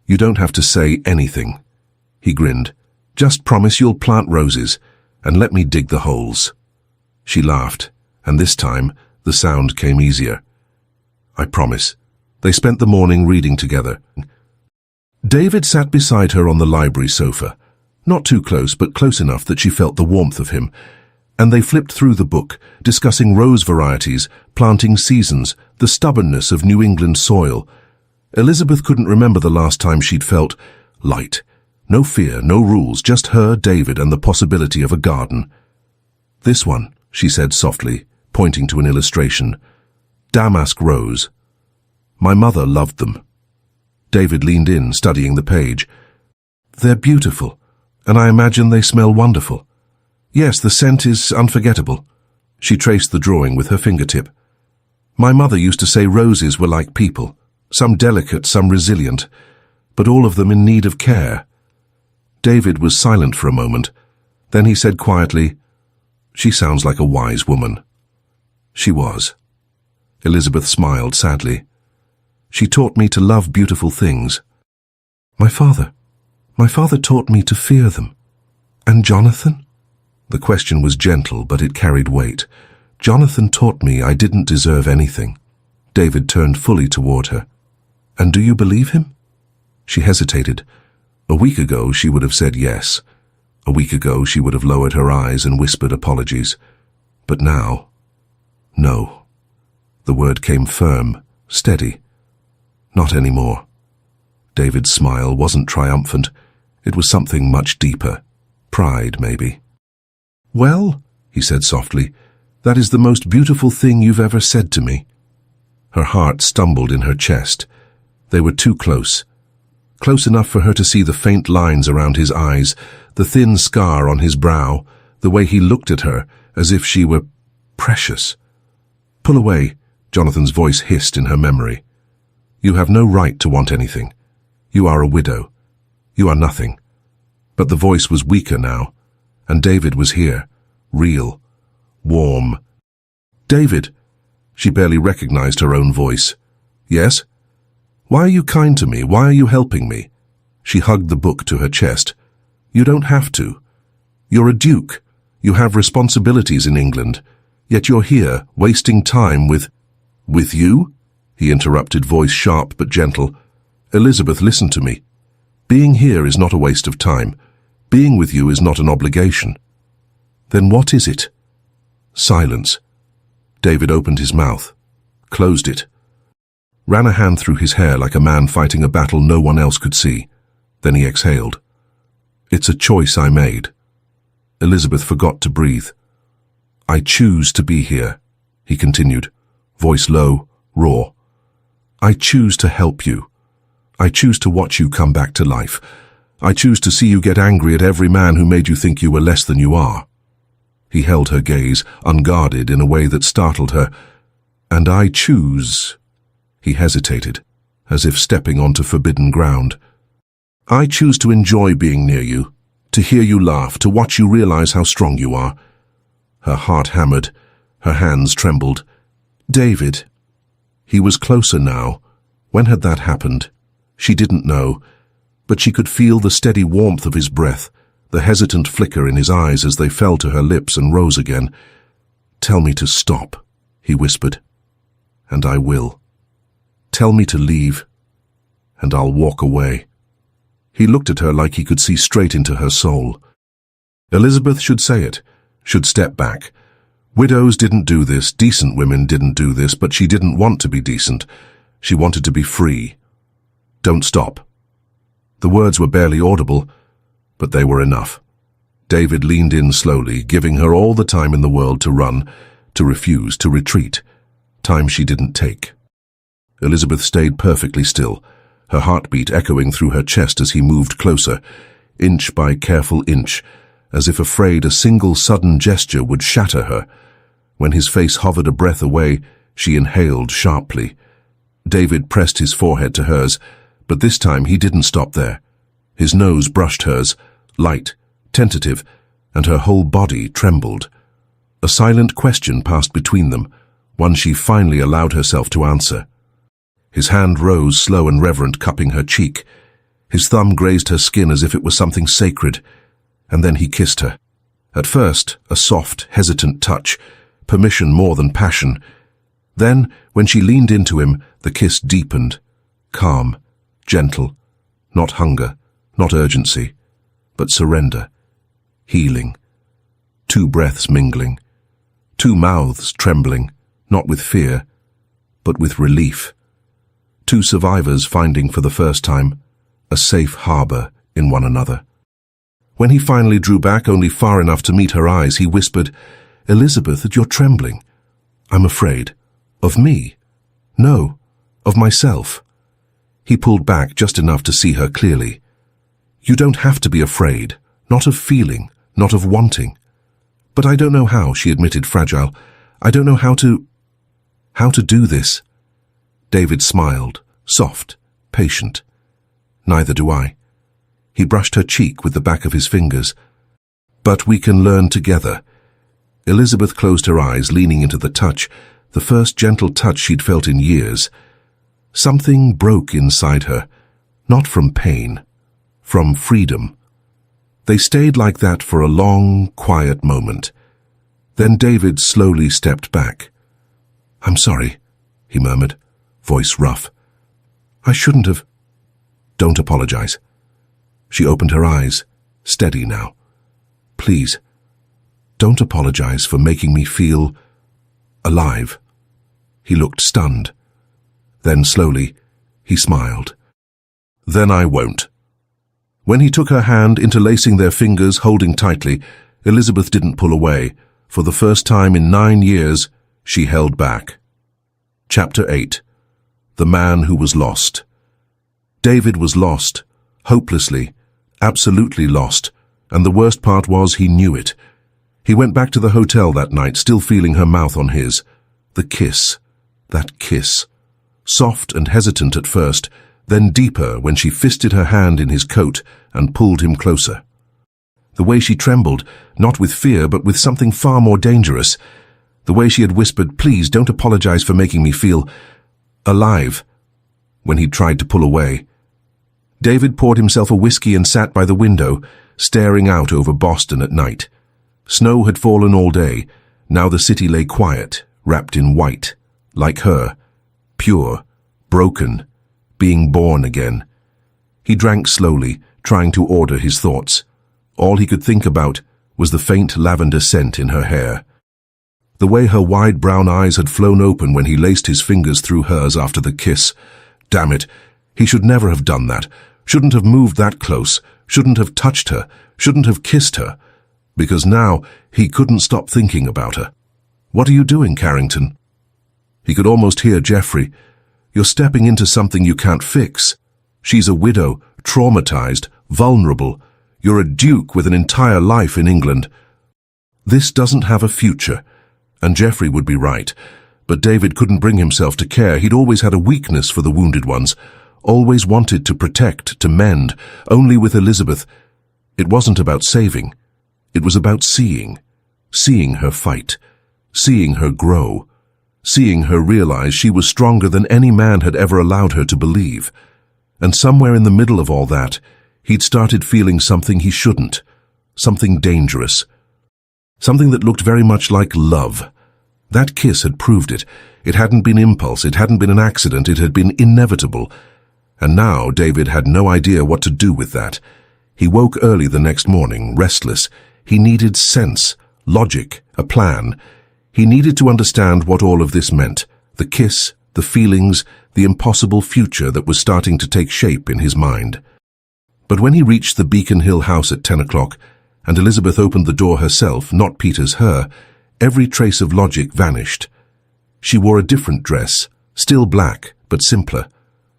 "You don't have to say anything." He grinned. "Just promise you'll plant roses, and let me dig the holes." She laughed, and this time the sound came easier. "I promise." They spent the morning reading together. David sat beside her on the library sofa, not too close, but close enough that she felt the warmth of him, and they flipped through the book, discussing rose varieties, planting seasons, the stubbornness of New England soil. Elizabeth couldn't remember the last time she'd felt light. No fear, no rules, just her, David, and the possibility of a garden. "This one," she said softly, pointing to an illustration. "Damask rose. My mother loved them." David leaned in, studying the page. "They're beautiful, and I imagine they smell wonderful. Yes, the scent is unforgettable." She traced the drawing with her fingertip. "My mother used to say roses were like people, some delicate, some resilient, but all of them in need of care." David was silent for a moment. Then he said quietly, "She sounds like a wise woman." She was. Elizabeth smiled sadly. "She taught me to love beautiful things." My father taught me to fear them." "And Jonathan?" The question was gentle, but it carried weight. "Jonathan taught me I didn't deserve anything." David turned fully toward her. "And do you believe him?" She hesitated. A week ago she would have said yes. A week ago she would have lowered her eyes and whispered apologies. But now, no. The word came firm, steady. "Not anymore." David's smile wasn't triumphant. It was something much deeper. Pride, maybe. "Well," he said softly, "that is the most beautiful thing you've ever said to me." Her heart stumbled in her chest. They were too close. Close enough for her to see the faint lines around his eyes, the thin scar on his brow, the way he looked at her, as if she were precious. "Pull away," Jonathan's voice hissed in her memory. "You have no right to want anything. You are a widow. You are nothing." But the voice was weaker now, and David was here, real, warm. "David!" She barely recognized her own voice. "Yes?" "Why are you kind to me? Why are you helping me?" She hugged the book to her chest. "You don't have to. You're a duke. You have responsibilities in England. Yet you're here, wasting time with you?" He interrupted, voice sharp but gentle. "Elizabeth, listen to me. Being here is not a waste of time. Being with you is not an obligation." "Then what is it?" Silence. David opened his mouth, closed it, ran a hand through his hair like a man fighting a battle no one else could see. Then he exhaled. "It's a choice I made." Elizabeth forgot to breathe. "I choose to be here," he continued, voice low, raw. "I choose to help you. I choose to watch you come back to life. I choose to see you get angry at every man who made you think you were less than you are." He held her gaze, unguarded in a way that startled her. "And I choose—" He hesitated, as if stepping onto forbidden ground. "I choose to enjoy being near you, to hear you laugh, to watch you realize how strong you are." Her heart hammered, her hands trembled. "David." He was closer now. When had that happened? She didn't know, but she could feel the steady warmth of his breath, the hesitant flicker in his eyes as they fell to her lips and rose again. "Tell me to stop," he whispered. "And I will." Tell me to leave, and I'll walk away." He looked at her like he could see straight into her soul. Elizabeth should say it, should step back. Widows didn't do this, decent women didn't do this, but she didn't want to be decent. She wanted to be free. "Don't stop." The words were barely audible, but they were enough. David leaned in slowly, giving her all the time in the world to run, to refuse, to retreat. Time she didn't take. Elizabeth stayed perfectly still, her heartbeat echoing through her chest as he moved closer, inch by careful inch, as if afraid a single sudden gesture would shatter her. When his face hovered a breath away, she inhaled sharply. David pressed his forehead to hers, but this time he didn't stop there. His nose brushed hers, light, tentative, and her whole body trembled. A silent question passed between them, one she finally allowed herself to answer. His hand rose, slow and reverent, cupping her cheek. His thumb grazed her skin as if it was something sacred, and then he kissed her. At first, a soft, hesitant touch, permission more than passion. Then, when she leaned into him, the kiss deepened, calm, gentle, not hunger, not urgency, but surrender, healing. 2 breaths mingling, 2 mouths trembling, not with fear, but with relief. 2 survivors finding for the first time a safe harbor in one another. When he finally drew back only far enough to meet her eyes, he whispered, "Elizabeth, you're trembling." "I'm afraid." "Of me?" "No, of myself." He pulled back just enough to see her clearly. "You don't have to be afraid, not of feeling, not of wanting." "But I don't know how," she admitted, fragile. "I don't know how to do this." David smiled, soft, patient. "Neither do I." He brushed her cheek with the back of his fingers. "But we can learn together." Elizabeth closed her eyes, leaning into the touch, the first gentle touch she'd felt in years. Something broke inside her, not from pain, from freedom. They stayed like that for a long, quiet moment. Then David slowly stepped back. "I'm sorry," he murmured, voice rough. "I shouldn't have." "Don't apologize." She opened her eyes, steady now. "Please, don't apologize for making me feel alive." He looked stunned. Then slowly, he smiled. "Then I won't." When he took her hand, interlacing their fingers, holding tightly, Elizabeth didn't pull away. For the first time in 9 years, she held back. Chapter 8. The Man Who Was Lost. David was lost, hopelessly, absolutely lost, and the worst part was he knew it. He went back to the hotel that night, still feeling her mouth on his. The kiss, that kiss. Soft and hesitant at first, then deeper when she fisted her hand in his coat and pulled him closer. The way she trembled, not with fear but with something far more dangerous. The way she had whispered, "Please don't apologize for making me feel alive," when he'd tried to pull away. David poured himself a whiskey and sat by the window, staring out over Boston at night. Snow had fallen all day. Now the city lay quiet, wrapped in white, like her, pure, broken, being born again. He drank slowly, trying to order his thoughts. All he could think about was the faint lavender scent in her hair. The way her wide brown eyes had flown open when he laced his fingers through hers after the kiss. Damn it, he should never have done that, shouldn't have moved that close, shouldn't have touched her, shouldn't have kissed her. Because now he couldn't stop thinking about her. "What are you doing, Carrington?" He could almost hear Geoffrey. "You're stepping into something you can't fix. She's a widow, traumatized, vulnerable. You're a duke with an entire life in England. This doesn't have a future." And Geoffrey would be right. But David couldn't bring himself to care. He'd always had a weakness for the wounded ones, always wanted to protect, to mend. Only with Elizabeth, it wasn't about saving. It was about seeing her fight, seeing her grow, seeing her realize she was stronger than any man had ever allowed her to believe. And somewhere in the middle of all that, he'd started feeling something he shouldn't, something dangerous, something that looked very much like love. That kiss had proved it. It hadn't been impulse, it hadn't been an accident, it had been inevitable. And now David had no idea what to do with that. He woke early the next morning, restless. He needed sense, logic, a plan. He needed to understand what all of this meant. The kiss, the feelings, the impossible future that was starting to take shape in his mind. But when he reached the Beacon Hill house at 10 o'clock, and Elizabeth opened the door herself, not Peter's her, every trace of logic vanished. She wore a different dress, still black, but simpler.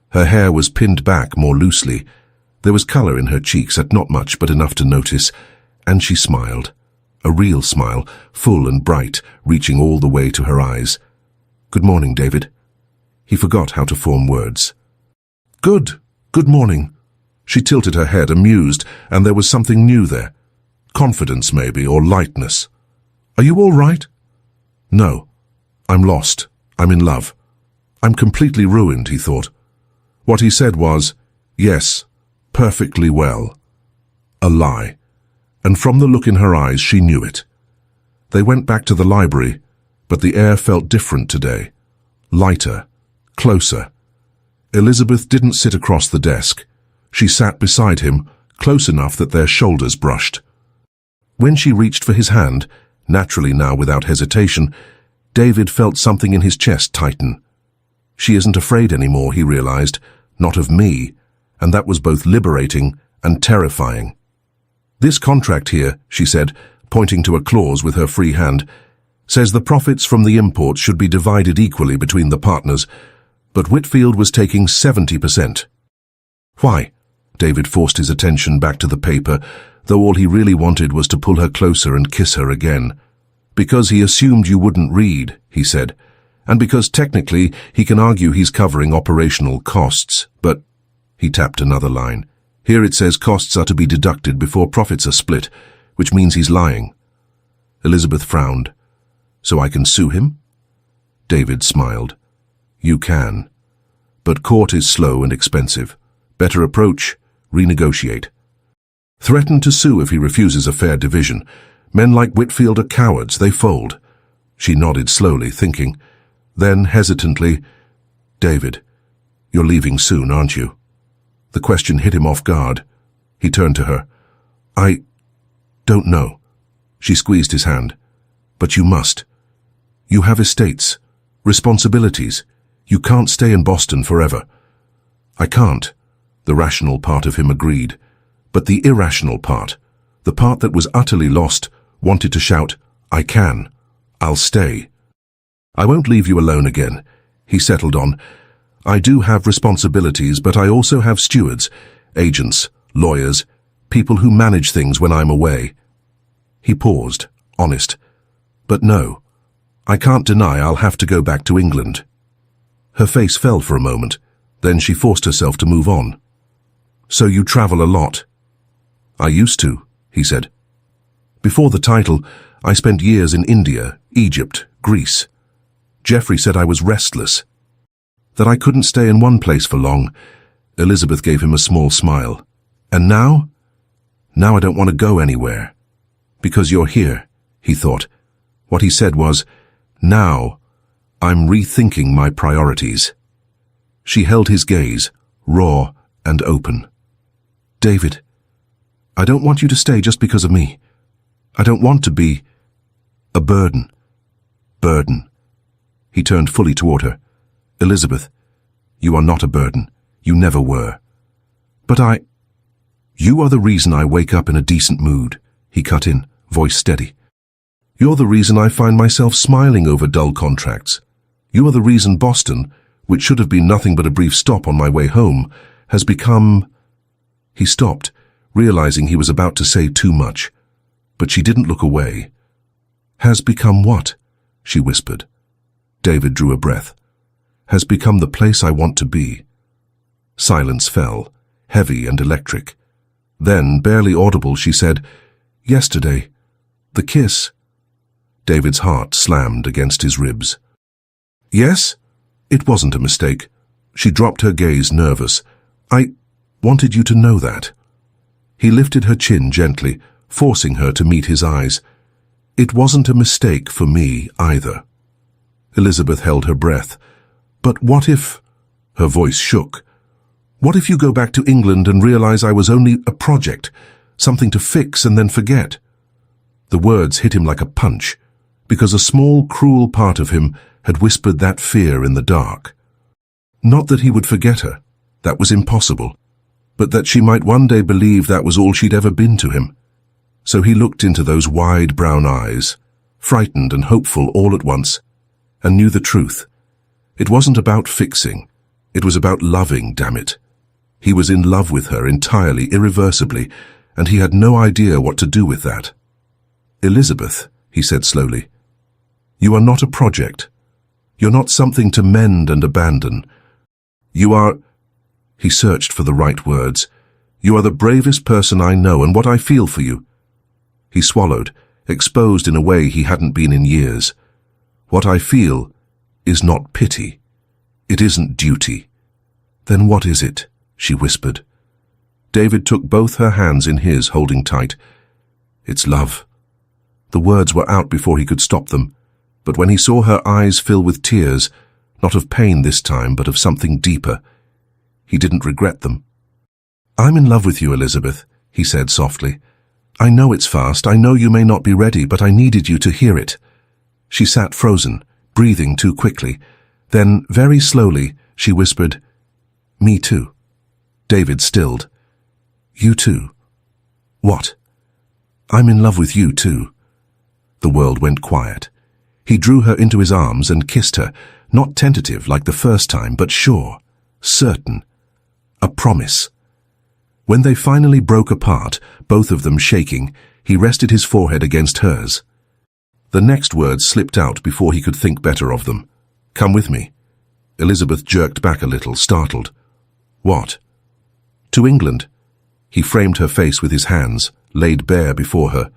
Her hair was pinned back more loosely. There was colour in her cheeks, at not much but enough to notice, and she smiled. A real smile, full and bright, reaching all the way to her eyes. "Good morning, David." He forgot how to form words. Good morning." She tilted her head, amused, and there was something new there. Confidence, maybe, or lightness. "Are you all right?" "No. I'm lost. I'm in love. I'm completely ruined," he thought. What he said was, "Yes, perfectly well." A lie. And from the look in her eyes, she knew it. They went back to the library, but the air felt different today. Lighter, closer. Elizabeth didn't sit across the desk. She sat beside him, close enough that their shoulders brushed. When she reached for his hand, naturally now without hesitation, David felt something in his chest tighten. She isn't afraid anymore, he realized, not of me, and that was both liberating and terrifying. "This contract here," she said, pointing to a clause with her free hand, "says the profits from the imports should be divided equally between the partners, but Whitfield was taking 70%. "Why?" David forced his attention back to the paper, though all he really wanted was to pull her closer and kiss her again. "Because he assumed you wouldn't read," he said, "and because technically he can argue he's covering operational costs, but—" He tapped another line. "Here it says costs are to be deducted before profits are split, which means he's lying." Elizabeth frowned. "So I can sue him?" David smiled. "You can. But court is slow and expensive. Better approach, renegotiate. Threaten to sue if he refuses a fair division. Men like Whitfield are cowards, they fold." She nodded slowly, thinking. Then, hesitantly, "David, you're leaving soon, aren't you?" The question hit him off guard. He turned to her. "I don't know." She squeezed his hand. "But you must. You have estates, responsibilities. You can't stay in Boston forever." "I can't," the rational part of him agreed. But the irrational part, the part that was utterly lost, wanted to shout, "I can. I'll stay." "I won't leave you alone again," he settled on. "I do have responsibilities, but I also have stewards, agents, lawyers, people who manage things when I'm away." He paused, honest. "But no, I can't deny I'll have to go back to England." Her face fell for a moment, then she forced herself to move on. "So you travel a lot?" "I used to," he said. "Before the title, I spent years in India, Egypt, Greece. Geoffrey said I was restless, that I couldn't stay in one place for long." Elizabeth gave him a small smile. "And now? Now I don't want to go anywhere." "Because you're here," he thought. What he said was, "Now I'm rethinking my priorities." She held his gaze, raw and open. "David, I don't want you to stay just because of me. I don't want to be a burden." "Burden." He turned fully toward her. "Elizabeth, you are not a burden. You never were." "But You are the reason I wake up in a decent mood," he cut in, voice steady. "You're the reason I find myself smiling over dull contracts. You are the reason Boston, which should have been nothing but a brief stop on my way home, has become—" He stopped, realizing he was about to say too much. But she didn't look away. "Has become what?" she whispered. David drew a breath. "Has become the place I want to be." Silence fell, heavy and electric. Then, barely audible, she said, "Yesterday, the kiss." David's heart slammed against his ribs. "Yes?" It wasn't a mistake. She dropped her gaze, nervous. "I wanted you to know that." He lifted her chin gently, forcing her to meet his eyes. "It wasn't a mistake for me, either." Elizabeth held her breath. But what if... Her voice shook. What if you go back to England and realize I was only a project, something to fix and then forget? The words hit him like a punch, because a small, cruel part of him had whispered that fear in the dark. Not that he would forget her, that was impossible, but that she might one day believe that was all she'd ever been to him. So he looked into those wide brown eyes, frightened and hopeful all at once, and knew the truth. It wasn't about fixing, it was about loving, damn it. He was in love with her entirely, irreversibly, and he had no idea what to do with that. Elizabeth, he said slowly, you are not a project. You're not something to mend and abandon. You are... He searched for the right words. You are the bravest person I know, and what I feel for you. He swallowed, exposed in a way he hadn't been in years. What I feel is not pity. It isn't duty. Then what is it? She whispered. David took both her hands in his, holding tight. It's love. The words were out before he could stop them, but when he saw her eyes fill with tears, not of pain this time, but of something deeper, he didn't regret them. I'm in love with you, Elizabeth, he said softly. I know it's fast, I know you may not be ready, but I needed you to hear it. She sat frozen, breathing too quickly. Then, very slowly, she whispered, Me too. David stilled. You too. What? I'm in love with you too. The world went quiet. He drew her into his arms and kissed her, not tentative like the first time, but sure, certain. A promise. When they finally broke apart, both of them shaking, he rested his forehead against hers. The next words slipped out before he could think better of them. Come with me. Elizabeth jerked back a little, startled. What? To England. He framed her face with his hands, laid bare before her.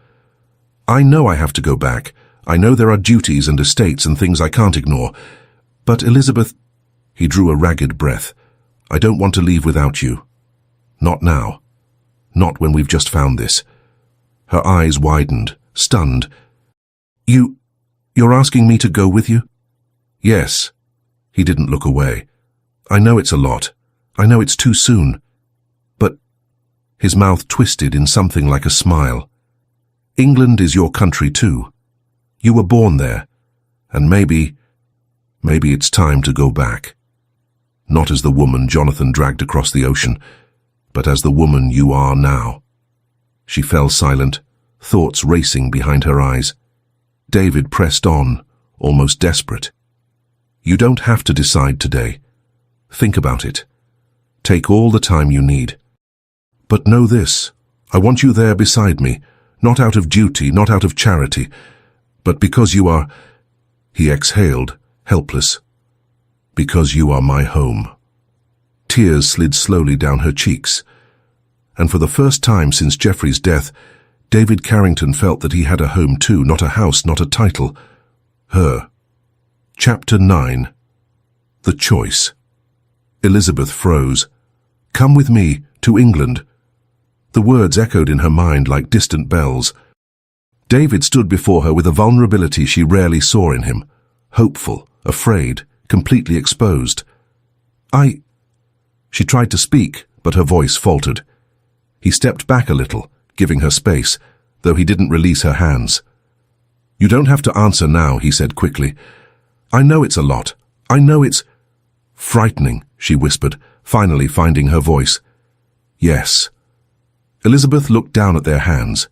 I know I have to go back. I know there are duties and estates and things I can't ignore. But Elizabeth... He drew a ragged breath. I don't want to leave without you. Not now. Not when we've just found this. Her eyes widened, stunned. You're asking me to go with you? Yes. He didn't look away. I know it's a lot. I know it's too soon. But... His mouth twisted in something like a smile. England is your country too. You were born there. And maybe it's time to go back. Not as the woman Jonathan dragged across the ocean, but as the woman you are now. She fell silent, thoughts racing behind her eyes. David pressed on, almost desperate. You don't have to decide today. Think about it. Take all the time you need. But know this, I want you there beside me, not out of duty, not out of charity, but because you are... He exhaled, helpless. Because you are my home. Tears slid slowly down her cheeks, and for the first time since Geoffrey's death, David Carrington felt that he had a home too, not a house, not a title. Her. Chapter 9. The Choice. Elizabeth froze. Come with me, to England. The words echoed in her mind like distant bells. David stood before her with a vulnerability she rarely saw in him. Hopeful, afraid, completely exposed. She tried to speak, but her voice faltered. He stepped back a little, giving her space, though he didn't release her hands. You don't have to answer now, he said quickly. I know it's a lot. I know it's... Frightening, she whispered, finally finding her voice. Yes. Elizabeth looked down at their hands.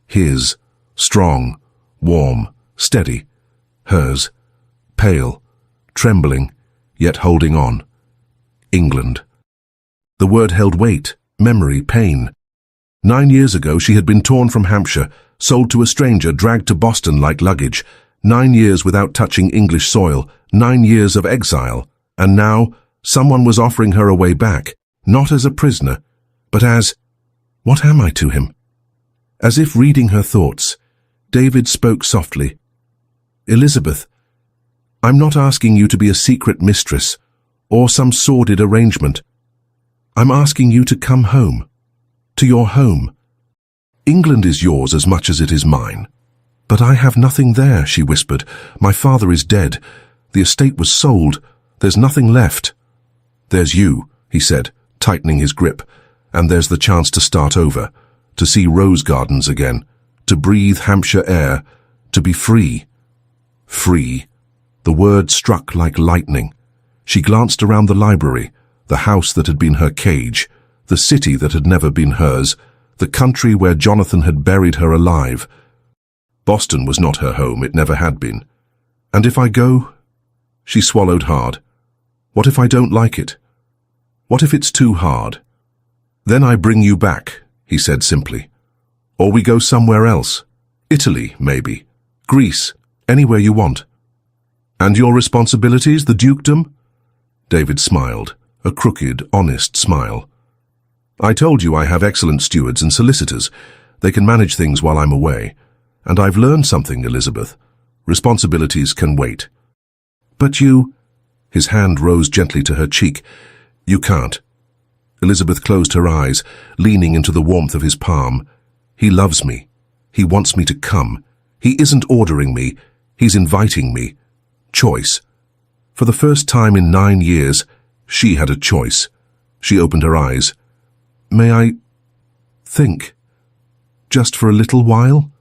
His, strong, warm, steady. Hers, pale, trembling, yet holding on. England. The word held weight, memory, pain. 9 years ago she had been torn from Hampshire, sold to a stranger, dragged to Boston like luggage. 9 years without touching English soil, 9 years of exile. And now, someone was offering her a way back, not as a prisoner, but as... What am I to him? As if reading her thoughts, David spoke softly. Elizabeth, I'm not asking you to be a secret mistress, or some sordid arrangement. I'm asking you to come home. To your home. England is yours as much as it is mine. But I have nothing there, she whispered. My father is dead. The estate was sold. There's nothing left. There's you, he said, tightening his grip, and there's the chance to start over, to see rose gardens again, to breathe Hampshire air, to be free. Free. The word struck like lightning. She glanced around the library, the house that had been her cage, the city that had never been hers, the country where Jonathan had buried her alive. Boston was not her home, it never had been. And if I go? She swallowed hard. What if I don't like it? What if it's too hard? Then I bring you back, he said simply. Or we go somewhere else. Italy, maybe. Greece, anywhere you want. And your responsibilities, the dukedom? David smiled, a crooked, honest smile. I told you I have excellent stewards and solicitors. They can manage things while I'm away. And I've learned something, Elizabeth. Responsibilities can wait. But you... His hand rose gently to her cheek. You can't. Elizabeth closed her eyes, leaning into the warmth of his palm. He loves me. He wants me to come. He isn't ordering me. He's inviting me. Choice. For the first time in 9 years, she had a choice. She opened her eyes. May I think? Just for a little while?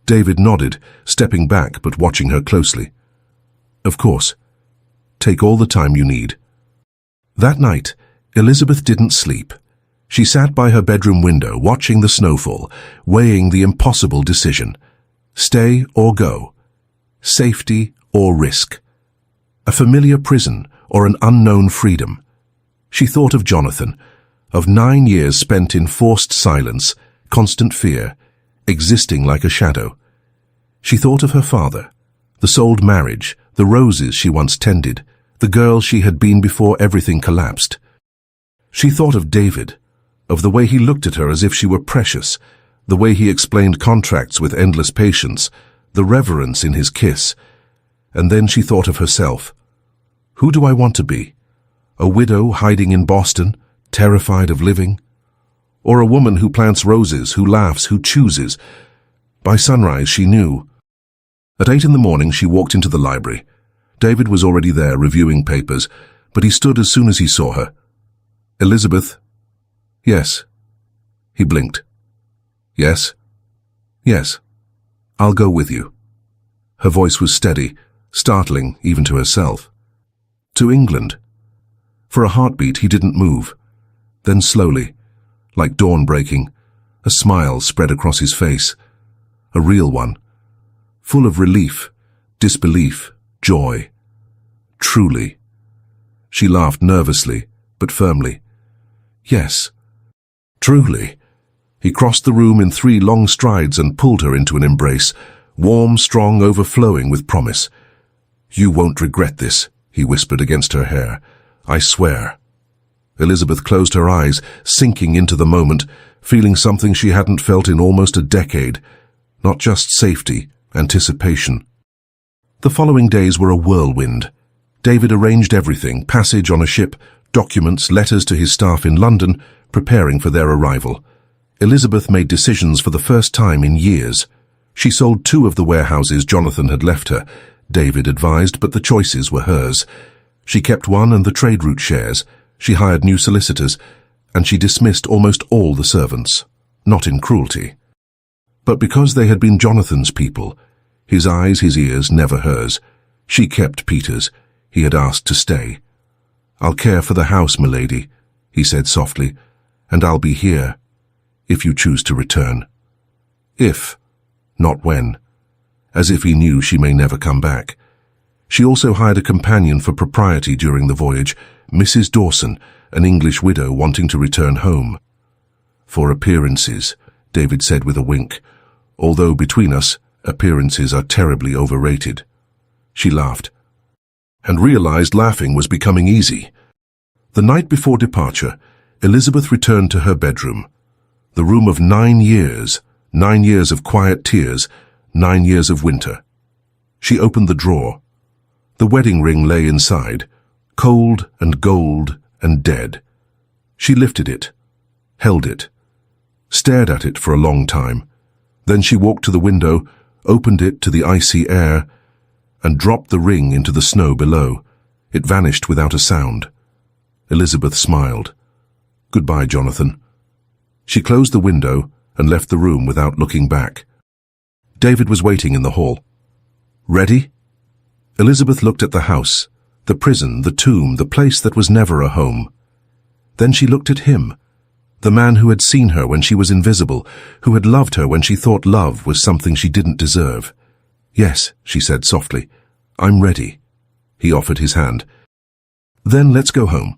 David nodded, stepping back but watching her closely. Of course. Take all the time you need. That night, Elizabeth didn't sleep. She sat by her bedroom window, watching the snowfall, weighing the impossible decision. Stay or go. Safety or risk. A familiar prison or an unknown freedom. She thought of Jonathan, of 9 years spent in forced silence, constant fear, existing like a shadow. She thought of her father, the souled marriage, the roses she once tended, the girl she had been before everything collapsed. She thought of David, of the way he looked at her as if she were precious, the way he explained contracts with endless patience, the reverence in his kiss. And then she thought of herself. Who do I want to be? A widow hiding in Boston, terrified of living? Or a woman who plants roses, who laughs, who chooses? By sunrise she knew. At 8 in the morning she walked into the library. David was already there reviewing papers, but he stood as soon as he saw her. Elizabeth? Yes. He blinked. Yes? Yes. I'll go with you. Her voice was steady, startling even to herself. To England. For a heartbeat he didn't move. Then slowly, like dawn breaking, a smile spread across his face. A real one. Full of relief, disbelief, joy. Truly. She laughed nervously, but firmly. Yes. Truly. He crossed the room in 3 long strides and pulled her into an embrace, warm, strong, overflowing with promise. You won't regret this, he whispered against her hair. I swear. Elizabeth closed her eyes, sinking into the moment, feeling something she hadn't felt in almost a decade. Not just safety, anticipation. The following days were a whirlwind. David arranged everything, passage on a ship, documents, letters to his staff in London, preparing for their arrival. Elizabeth made decisions for the first time in years. She sold 2 of the warehouses Jonathan had left her, David advised, but the choices were hers. She kept 1 and the trade route shares. She hired new solicitors, and she dismissed almost all the servants. Not in cruelty. But because they had been Jonathan's people, his eyes, his ears, never hers, she kept Peter's. He had asked to stay. I'll care for the house, milady, he said softly, and I'll be here, if you choose to return. If, not when, as if he knew she may never come back. She also hired a companion for propriety during the voyage, Mrs. Dawson, an English widow wanting to return home. For appearances, David said with a wink, although between us, appearances are terribly overrated. She laughed, and realized laughing was becoming easy. The night before departure, Elizabeth returned to her bedroom. The room of 9 years, 9 years of quiet tears, 9 years of winter. She opened the drawer. The wedding ring lay inside, cold and gold and dead. She lifted it, held it, stared at it for a long time. Then she walked to the window, opened it to the icy air, and dropped the ring into the snow below. It vanished without a sound. Elizabeth smiled. "Goodbye, Jonathan." She closed the window and left the room without looking back. David was waiting in the hall. "Ready?" Elizabeth looked at the house, the prison, the tomb, the place that was never a home. Then she looked at him, the man who had seen her when she was invisible, who had loved her when she thought love was something she didn't deserve. "Yes," she said softly, "I'm ready." He offered his hand. "Then let's go home."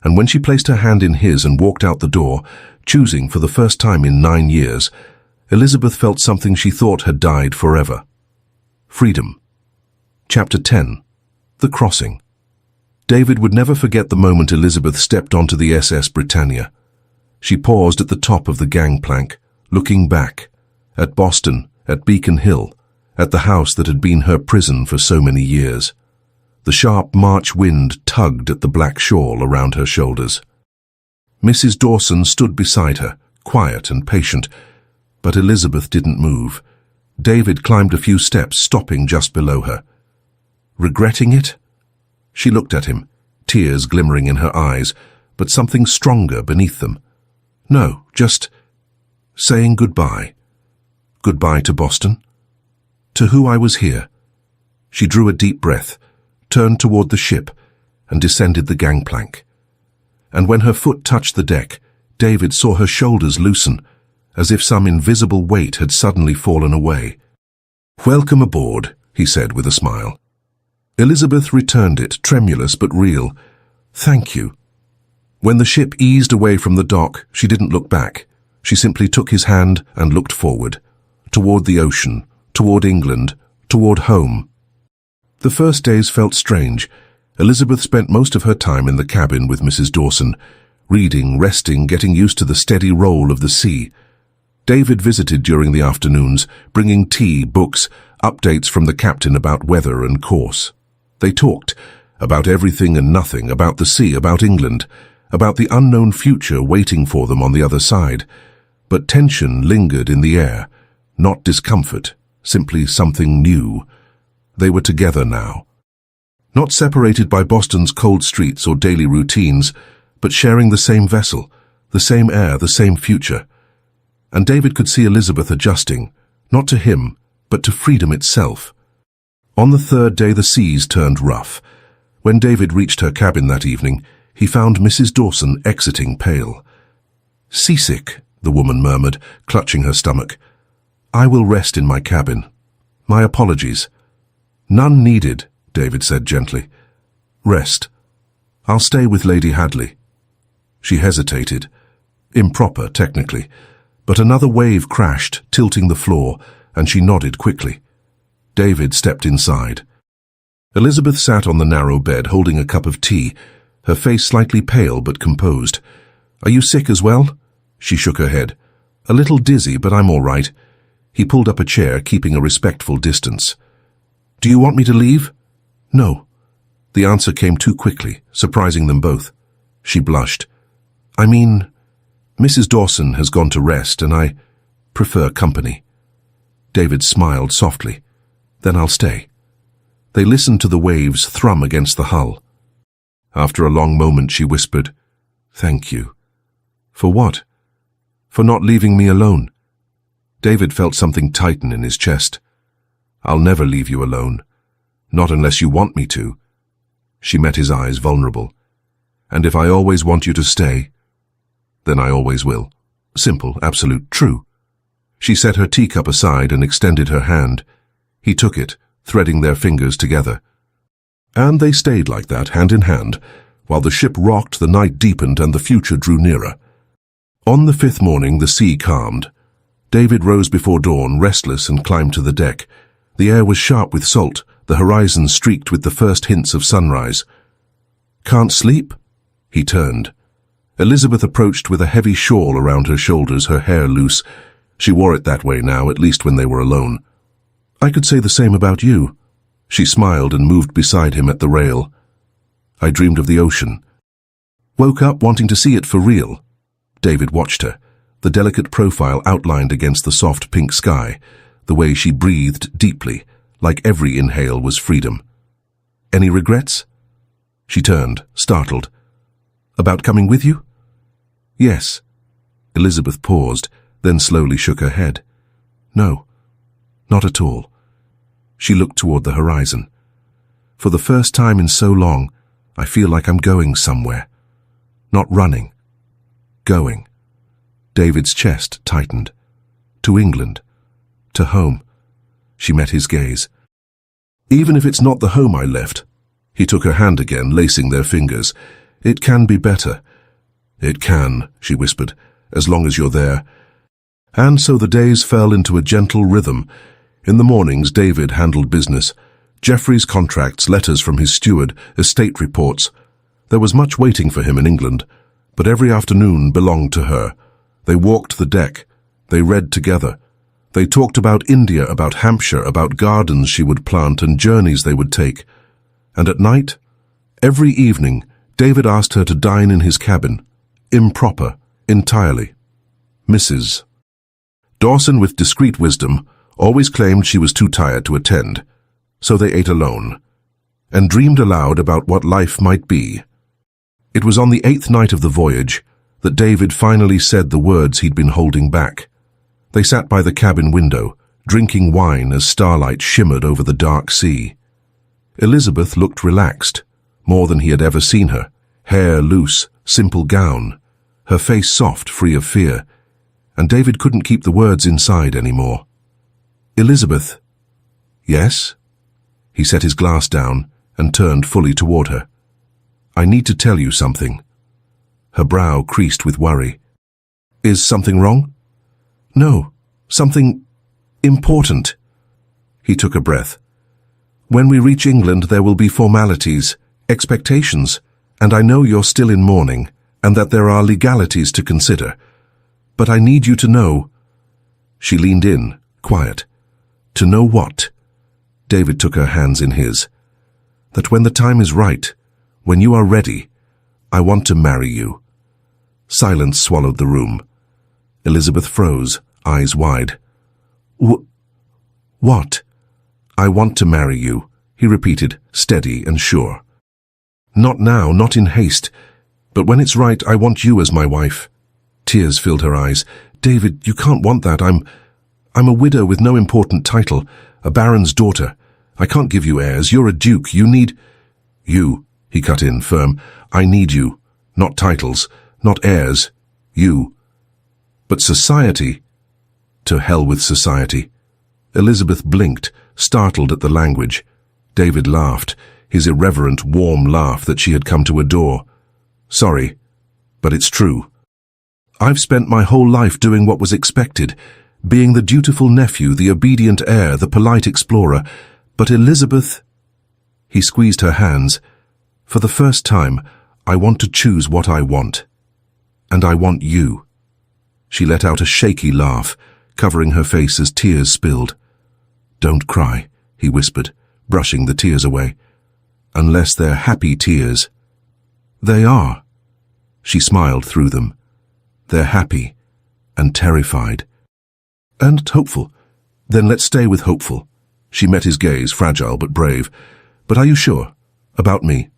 And when she placed her hand in his and walked out the door, choosing for the first time in 9 years, Elizabeth felt something she thought had died forever. Freedom. Chapter 10. The Crossing. David would never forget the moment Elizabeth stepped onto the SS Britannia. She paused at the top of the gangplank, looking back, at Boston, at Beacon Hill, at the house that had been her prison for so many years. The sharp March wind tugged at the black shawl around her shoulders. Mrs. Dawson stood beside her, quiet and patient, but Elizabeth didn't move. David climbed a few steps, stopping just below her. Regretting it? She looked at him, tears glimmering in her eyes, but something stronger beneath them. No, just saying goodbye. Goodbye to Boston. To who I was here. She drew a deep breath, turned toward the ship, and descended the gangplank. And when her foot touched the deck, David saw her shoulders loosen, as if some invisible weight had suddenly fallen away. "Welcome aboard," he said with a smile. Elizabeth returned it, tremulous but real. "Thank you." When the ship eased away from the dock, she didn't look back. She simply took his hand and looked forward, toward the ocean, toward England, toward home. The first days felt strange. Elizabeth spent most of her time in the cabin with Mrs. Dawson, reading, resting, getting used to the steady roll of the sea. David visited during the afternoons, bringing tea, books, updates from the captain about weather and course. They talked about everything and nothing, about the sea, about England, about the unknown future waiting for them on the other side. But tension lingered in the air, not discomfort, simply something new. They were together now. Not separated by Boston's cold streets or daily routines, but sharing the same vessel, the same air, the same future. And David could see Elizabeth adjusting, not to him, but to freedom itself. On the third day the seas turned rough. When David reached her cabin that evening, he found Mrs. Dawson exiting pale. "Seasick," the woman murmured, clutching her stomach. "I will rest in my cabin. My apologies." "None needed," David said gently. "Rest. I'll stay with Lady Hadley." She hesitated. Improper, technically. But another wave crashed, tilting the floor, and she nodded quickly. David stepped inside. Elizabeth sat on the narrow bed, holding a cup of tea, her face slightly pale but composed. "Are you sick as well?" She shook her head. "A little dizzy, but I'm all right." He pulled up a chair, keeping a respectful distance. "Do you want me to leave?" "No." The answer came too quickly, surprising them both. She blushed. "I mean, Mrs. Dawson has gone to rest, and I prefer company." David smiled softly. "Then I'll stay." They listened to the waves thrum against the hull. After a long moment she whispered, "Thank you." "For what?" "For not leaving me alone." David felt something tighten in his chest. "I'll never leave you alone. Not unless you want me to." She met his eyes, vulnerable. "And if I always want you to stay, then I always will." Simple, absolute, true. She set her teacup aside and extended her hand. He took it, threading their fingers together. And they stayed like that, hand in hand, while the ship rocked, the night deepened, and the future drew nearer. On the 5th morning, the sea calmed. David rose before dawn, restless, and climbed to the deck. The air was sharp with salt, the horizon streaked with the first hints of sunrise. "Can't sleep?" He turned. Elizabeth approached with a heavy shawl around her shoulders, her hair loose. She wore it that way now, at least when they were alone. "I could say the same about you." She smiled and moved beside him at the rail. "I dreamed of the ocean. Woke up wanting to see it for real." David watched her, the delicate profile outlined against the soft pink sky, the way she breathed deeply, like every inhale was freedom. Any regrets? She turned, startled. About coming with you? Yes. Elizabeth paused, then slowly shook her head. No, not at all. She looked toward the horizon. For the first time in so long, I feel like I'm going somewhere. Not running. Going. David's chest tightened. To England. To home. She met his gaze. Even if it's not the home I left. He took her hand again, lacing their fingers. It can be better. It can, she whispered, as long as you're there. And so the days fell into a gentle rhythm. In the mornings, David handled business. Geoffrey's contracts, letters from his steward, estate reports. There was much waiting for him in England, but every afternoon belonged to her. They walked the deck. They read together. They talked about India, about Hampshire, about gardens she would plant and journeys they would take. And at night, every evening, David asked her to dine in his cabin. Improper, entirely. Mrs. Dawson, with discreet wisdom, always claimed she was too tired to attend, so they ate alone, and dreamed aloud about what life might be. It was on the 8th night of the voyage that David finally said the words he'd been holding back. They sat by the cabin window, drinking wine as starlight shimmered over the dark sea. Elizabeth looked relaxed, more than he had ever seen her, hair loose, simple gown, her face soft, free of fear, and David couldn't keep the words inside anymore. Elizabeth. Yes? He set his glass down and turned fully toward her. I need to tell you something. Her brow creased with worry. Is something wrong? No, something important. He took a breath. When we reach England, there will be formalities, expectations, and I know you're still in mourning, and that there are legalities to consider. But I need you to know. She leaned in, quiet. To know what? David took her hands in his. That when the time is right, when you are ready, I want to marry you. Silence swallowed the room. Elizabeth froze, eyes wide. What? I want to marry you, he repeated, steady and sure. Not now, not in haste, but when it's right, I want you as my wife. Tears filled her eyes. David, you can't want that. I'm a widow with no important title, a baron's daughter. I can't give you heirs. You're a duke. You need... You, he cut in, firm. I need you. Not titles, not heirs. You. But society... To hell with society. Elizabeth blinked, startled at the language. David laughed, his irreverent, warm laugh that she had come to adore. Sorry, but it's true. I've spent my whole life doing what was expected, being the dutiful nephew, the obedient heir, the polite explorer. But Elizabeth... He squeezed her hands. For the first time, I want to choose what I want. And I want you. She let out a shaky laugh, covering her face as tears spilled. Don't cry, he whispered, brushing the tears away. Unless they're happy tears. They are. She smiled through them. They're happy and terrified. And hopeful. Then let's stay with hopeful. She met his gaze, fragile but brave. But are you sure? About me?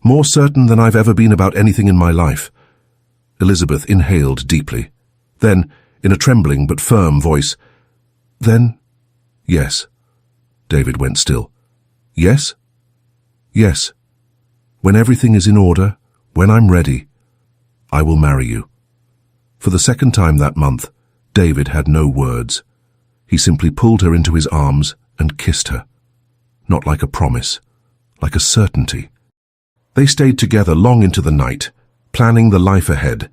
More certain than I've ever been about anything in my life. Elizabeth inhaled deeply. Then, in a trembling but firm voice, Then, yes. David went still. Yes? Yes. When everything is in order, when I'm ready, I will marry you. For the second time that month, David had no words. He simply pulled her into his arms and kissed her. Not like a promise, like a certainty. They stayed together long into the night, planning the life ahead,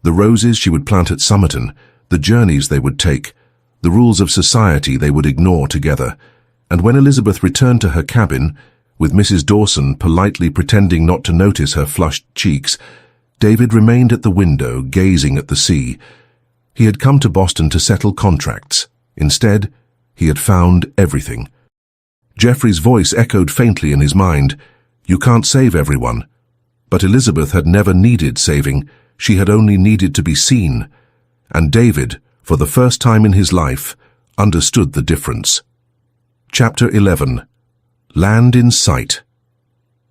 the roses she would plant at Somerton, the journeys they would take, the rules of society they would ignore together. And when Elizabeth returned to her cabin, with Mrs. Dawson politely pretending not to notice her flushed cheeks, David remained at the window, gazing at the sea. He had come to Boston to settle contracts. Instead, he had found everything. Geoffrey's voice echoed faintly in his mind. You can't save everyone. But Elizabeth had never needed saving. She had only needed to be seen. And David, for the first time in his life, understood the difference. Chapter 11. Land in Sight.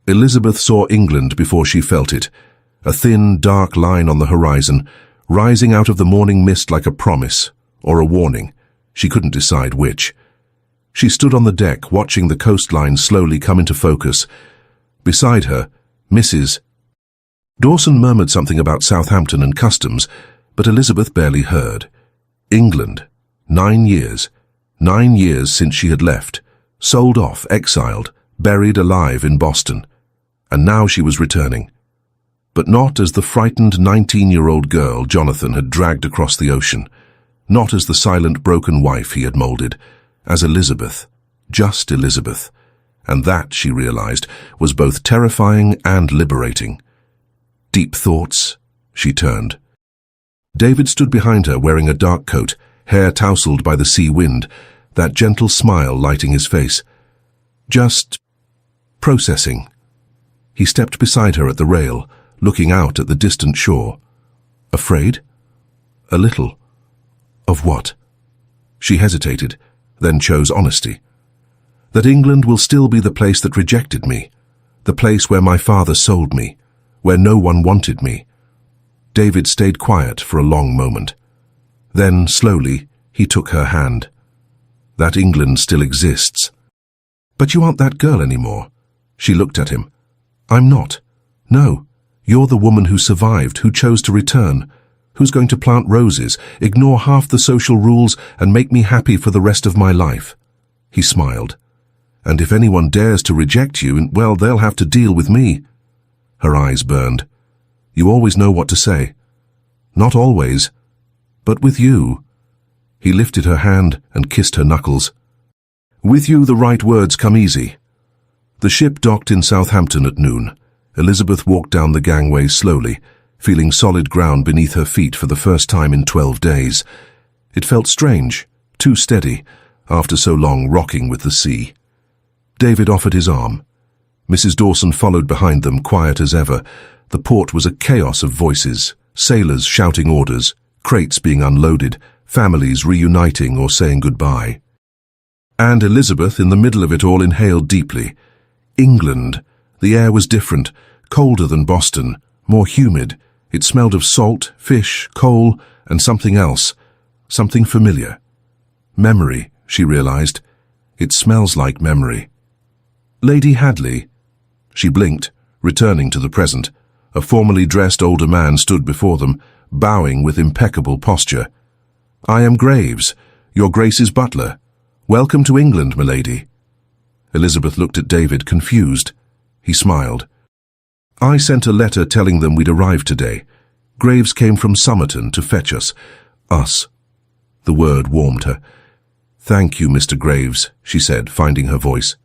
Elizabeth saw England before she felt it, a thin, dark line on the horizon, rising out of the morning mist like a promise, or a warning. She couldn't decide which. She stood on the deck, watching the coastline slowly come into focus. Beside her, Mrs. Dawson murmured something about Southampton and customs, but Elizabeth barely heard. England. 9 years. 9 years since she had left, sold off, exiled, buried alive in Boston. And now she was returning. But not as the frightened 19-year-old girl Jonathan had dragged across the ocean. Not as the silent, broken wife he had molded. As Elizabeth. Just Elizabeth. And that, she realized, was both terrifying and liberating. Deep thoughts? She turned. David stood behind her wearing a dark coat, hair tousled by the sea wind, that gentle smile lighting his face. Just processing. He stepped beside her at the rail, looking out at the distant shore. Afraid? A little. Of what? She hesitated, then chose honesty. That England will still be the place that rejected me, the place where my father sold me, where no one wanted me. David stayed quiet for a long moment. Then, slowly, he took her hand. That England still exists. But you aren't that girl anymore. She looked at him. I'm not. No. You're the woman who survived, who chose to return, who's going to plant roses, ignore half the social rules, and make me happy for the rest of my life. He smiled. And if anyone dares to reject you, well, they'll have to deal with me. Her eyes burned. You always know what to say. Not always. But with you. He lifted her hand and kissed her knuckles. With you the right words come easy. The ship docked in Southampton at noon. Elizabeth walked down the gangway slowly, feeling solid ground beneath her feet for the first time in 12 days. It felt strange, too steady, after so long rocking with the sea. David offered his arm. Mrs. Dawson followed behind them, quiet as ever. The port was a chaos of voices, sailors shouting orders, crates being unloaded, families reuniting or saying goodbye. And Elizabeth, in the middle of it all, inhaled deeply. England. The air was different, colder than Boston, more humid. It smelled of salt, fish, coal, and something else, something familiar. Memory, she realized. It smells like memory. Lady Hadley. She blinked, returning to the present. A formally dressed older man stood before them, bowing with impeccable posture. I am Graves, your Grace's butler. Welcome to England, milady. Elizabeth looked at David, confused. He smiled. I sent a letter telling them we'd arrived today. Graves came from Somerton to fetch us. Us. The word warmed her. Thank you, Mr. Graves, she said, finding her voice.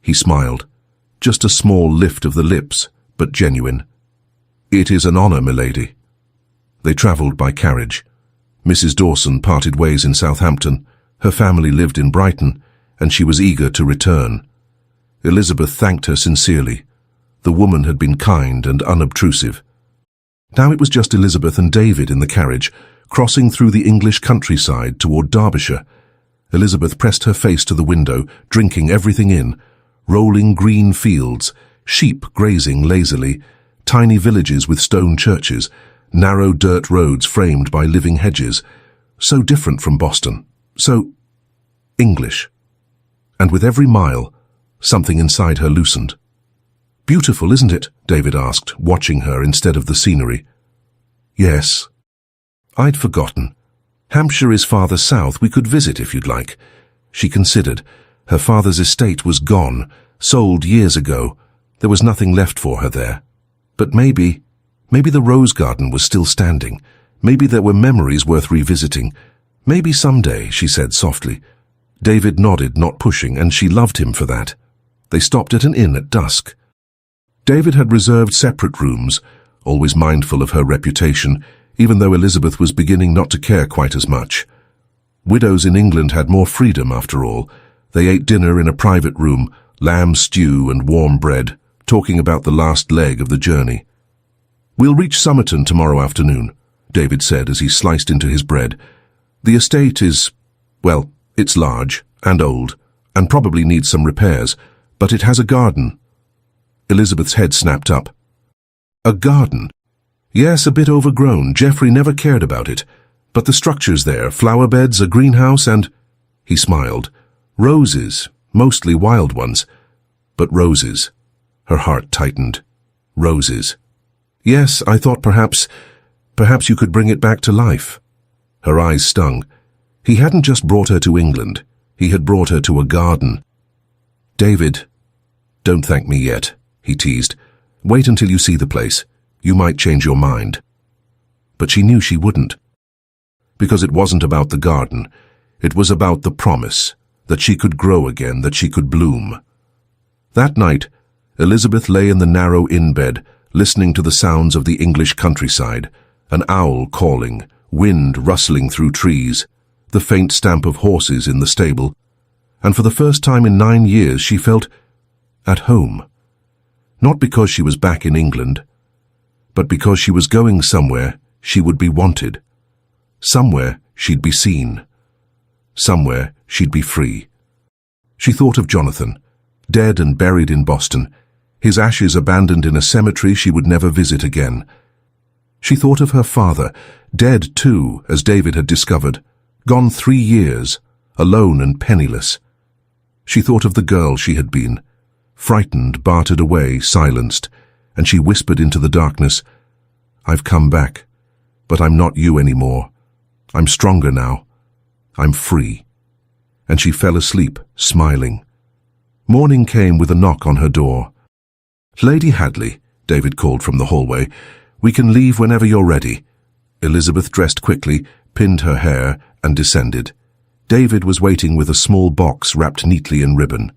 He smiled. Just a small lift of the lips, but genuine. It is an honor, milady. They travelled by carriage. Mrs. Dawson parted ways in Southampton. Her family lived in Brighton, and she was eager to return. Elizabeth thanked her sincerely. The woman had been kind and unobtrusive. Now it was just Elizabeth and David in the carriage, crossing through the English countryside toward Derbyshire. Elizabeth pressed her face to the window, drinking everything in. Rolling green fields, sheep grazing lazily, tiny villages with stone churches, narrow dirt roads framed by living hedges. So different from Boston. So English. And with every mile, something inside her loosened. Beautiful, isn't it? David asked, watching her instead of the scenery. Yes. I'd forgotten. Hampshire is farther south. We could visit if you'd like. She considered. Her father's estate was gone, sold years ago. There was nothing left for her there. But maybe the rose garden was still standing. Maybe there were memories worth revisiting. Maybe someday, she said softly. David nodded, not pushing, and she loved him for that. They stopped at an inn at dusk. David had reserved separate rooms, always mindful of her reputation, even though Elizabeth was beginning not to care quite as much. Widows in England had more freedom, after all. They ate dinner in a private room, lamb stew and warm bread, talking about the last leg of the journey. We'll reach Somerton tomorrow afternoon, David said as he sliced into his bread. The estate is, well, it's large and old and probably needs some repairs, but it has a garden. Elizabeth's head snapped up. A garden? Yes, a bit overgrown. Geoffrey never cared about it. But the structure's there, flower beds, a greenhouse, and... He smiled. Roses, mostly wild ones. But roses. Her heart tightened. Roses. Yes, I thought perhaps you could bring it back to life. Her eyes stung. He hadn't just brought her to England. He had brought her to a garden. David, don't thank me yet, he teased. Wait until you see the place. You might change your mind. But she knew she wouldn't. Because it wasn't about the garden. It was about the promise that she could grow again, that she could bloom. That night, Elizabeth lay in the narrow inn bed, listening to the sounds of the English countryside, an owl calling, wind rustling through trees, the faint stamp of horses in the stable, and for the first time in 9 years she felt at home. Not because she was back in England, but because she was going somewhere she would be wanted. Somewhere she'd be seen. Somewhere she'd be free. She thought of Jonathan, dead and buried in Boston, his ashes abandoned in a cemetery she would never visit again. She thought of her father, dead too, as David had discovered, gone 3 years, alone and penniless. She thought of the girl she had been, frightened, bartered away, silenced, and she whispered into the darkness, I've come back, but I'm not you anymore. I'm stronger now. I'm free. And she fell asleep, smiling. Morning came with a knock on her door. Lady Hadley, David called from the hallway, we can leave whenever you're ready. Elizabeth dressed quickly, pinned her hair, and descended. David was waiting with a small box wrapped neatly in ribbon.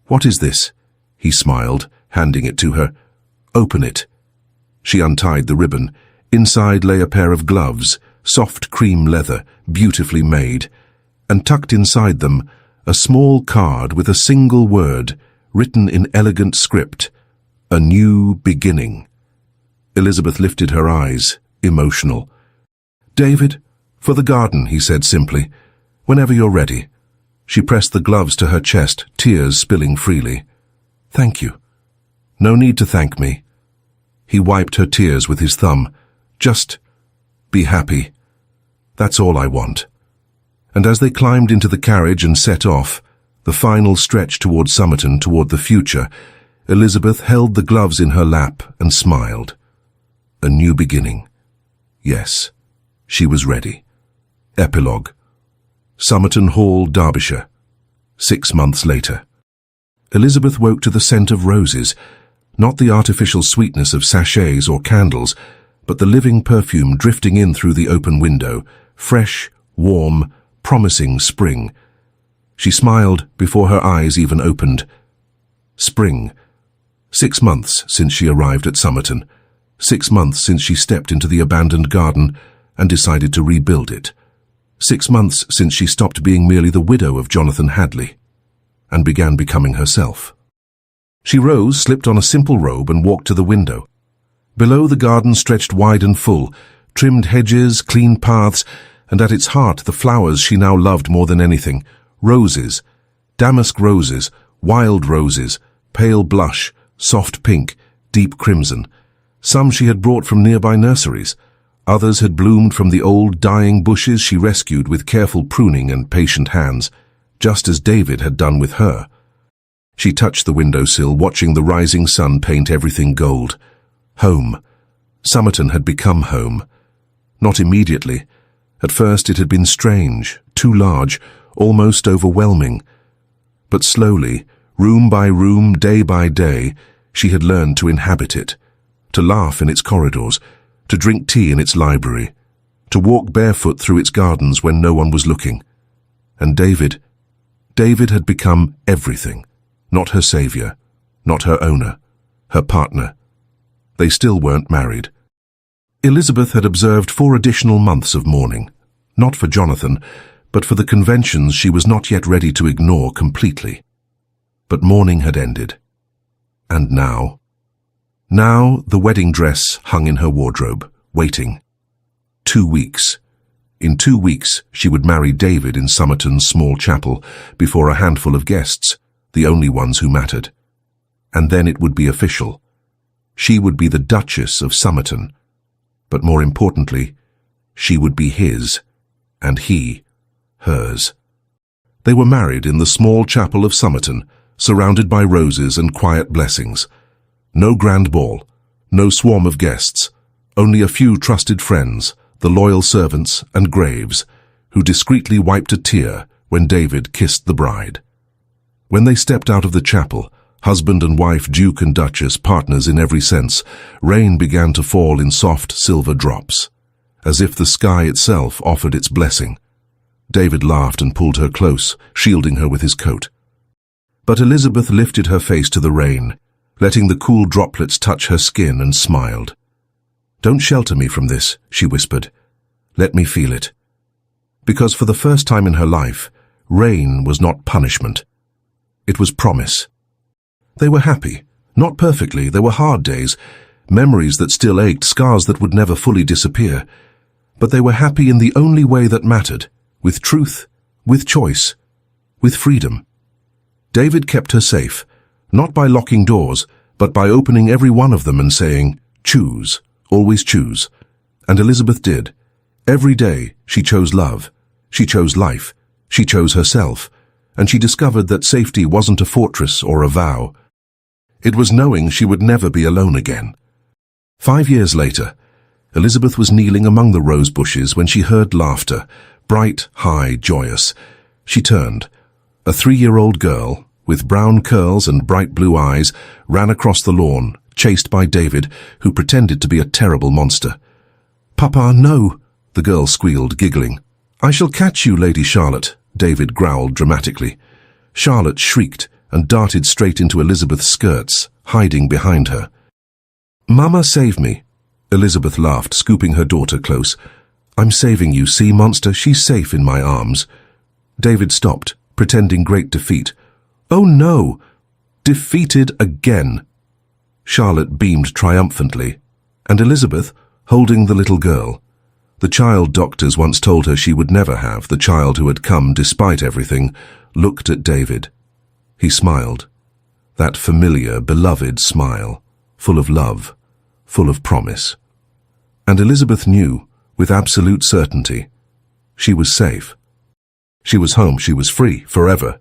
What is this? He smiled, handing it to her. Open it. She untied the ribbon. Inside lay a pair of gloves, soft cream leather, beautifully made, and tucked inside them a small card with a single word, written in elegant script, a new beginning. Elizabeth lifted her eyes, emotional. David, for the garden, he said simply. Whenever you're ready. She pressed the gloves to her chest, tears spilling freely. Thank you. No need to thank me. He wiped her tears with his thumb. Just be happy. That's all I want. And as they climbed into the carriage and set off, the final stretch toward Somerton, toward the future, Elizabeth held the gloves in her lap and smiled. A new beginning. Yes, she was ready. Epilogue. Somerton Hall, Derbyshire. 6 months later. Elizabeth woke to the scent of roses, not the artificial sweetness of sachets or candles, but the living perfume drifting in through the open window, fresh, warm, promising spring. She smiled before her eyes even opened. Spring. 6 months since she arrived at Somerton. 6 months since she stepped into the abandoned garden and decided to rebuild it. 6 months since she stopped being merely the widow of Jonathan Hadley and began becoming herself. She rose, slipped on a simple robe and walked to the window. Below, the garden stretched wide and full, trimmed hedges, clean paths, and at its heart the flowers she now loved more than anything. Roses, damask roses, wild roses, pale blush, soft pink, deep crimson. Some she had brought from nearby nurseries. Others had bloomed from the old dying bushes she rescued with careful pruning and patient hands, just as David had done with her. She touched the windowsill, watching the rising sun paint everything gold. Home. Somerton had become home. Not immediately. At first it had been strange, too large, almost overwhelming. But slowly, room by room, day by day, she had learned to inhabit it, to laugh in its corridors, to drink tea in its library, to walk barefoot through its gardens when no one was looking. And David had become everything, not her savior, not her owner, her partner. They still weren't married. Elizabeth had observed 4 additional months of mourning, not for Jonathan, but for the conventions she was not yet ready to ignore completely. But mourning had ended. And now? Now the wedding dress hung in her wardrobe, waiting. 2 weeks. In 2 weeks, she would marry David in Somerton's small chapel before a handful of guests, the only ones who mattered. And then it would be official. She would be the Duchess of Somerton. But more importantly, she would be his, and he, hers. They were married in the small chapel of Somerton, surrounded by roses and quiet blessings. No grand ball, no swarm of guests, only a few trusted friends, the loyal servants and Graves, who discreetly wiped a tear when David kissed the bride. When they stepped out of the chapel, husband and wife, Duke and Duchess, partners in every sense, rain began to fall in soft silver drops, as if the sky itself offered its blessing. David laughed and pulled her close, shielding her with his coat. But Elizabeth lifted her face to the rain, letting the cool droplets touch her skin, and smiled. "Don't shelter me from this," she whispered. "Let me feel it." Because for the first time in her life, rain was not punishment. It was promise. They were happy. Not perfectly. There were hard days, memories that still ached, scars that would never fully disappear. But they were happy in the only way that mattered, with truth, with choice, with freedom. David kept her safe, not by locking doors, but by opening every one of them and saying, "Choose, always choose." And Elizabeth did. Every day she chose love, she chose life, she chose herself, and she discovered that safety wasn't a fortress or a vow. It was knowing she would never be alone again. 5 years later, Elizabeth was kneeling among the rose bushes when she heard laughter, bright, high, joyous. She turned. A 3-year-old girl, with brown curls and bright blue eyes, ran across the lawn, chased by David, who pretended to be a terrible monster. "Papa, no," the girl squealed, giggling. "I shall catch you, Lady Charlotte," David growled dramatically. Charlotte shrieked and darted straight into Elizabeth's skirts, hiding behind her. "Mama, save me," Elizabeth laughed, scooping her daughter close. "I'm saving you, see, monster, she's safe in my arms." David stopped, pretending great defeat. "Oh no! Defeated again!" Charlotte beamed triumphantly, and Elizabeth, holding the little girl. The child doctors once told her she would never have, the child who had come despite everything, looked at David. He smiled. That familiar, beloved smile, full of love, full of promise. And Elizabeth knew, with absolute certainty, she was safe. She was home, she was free, forever.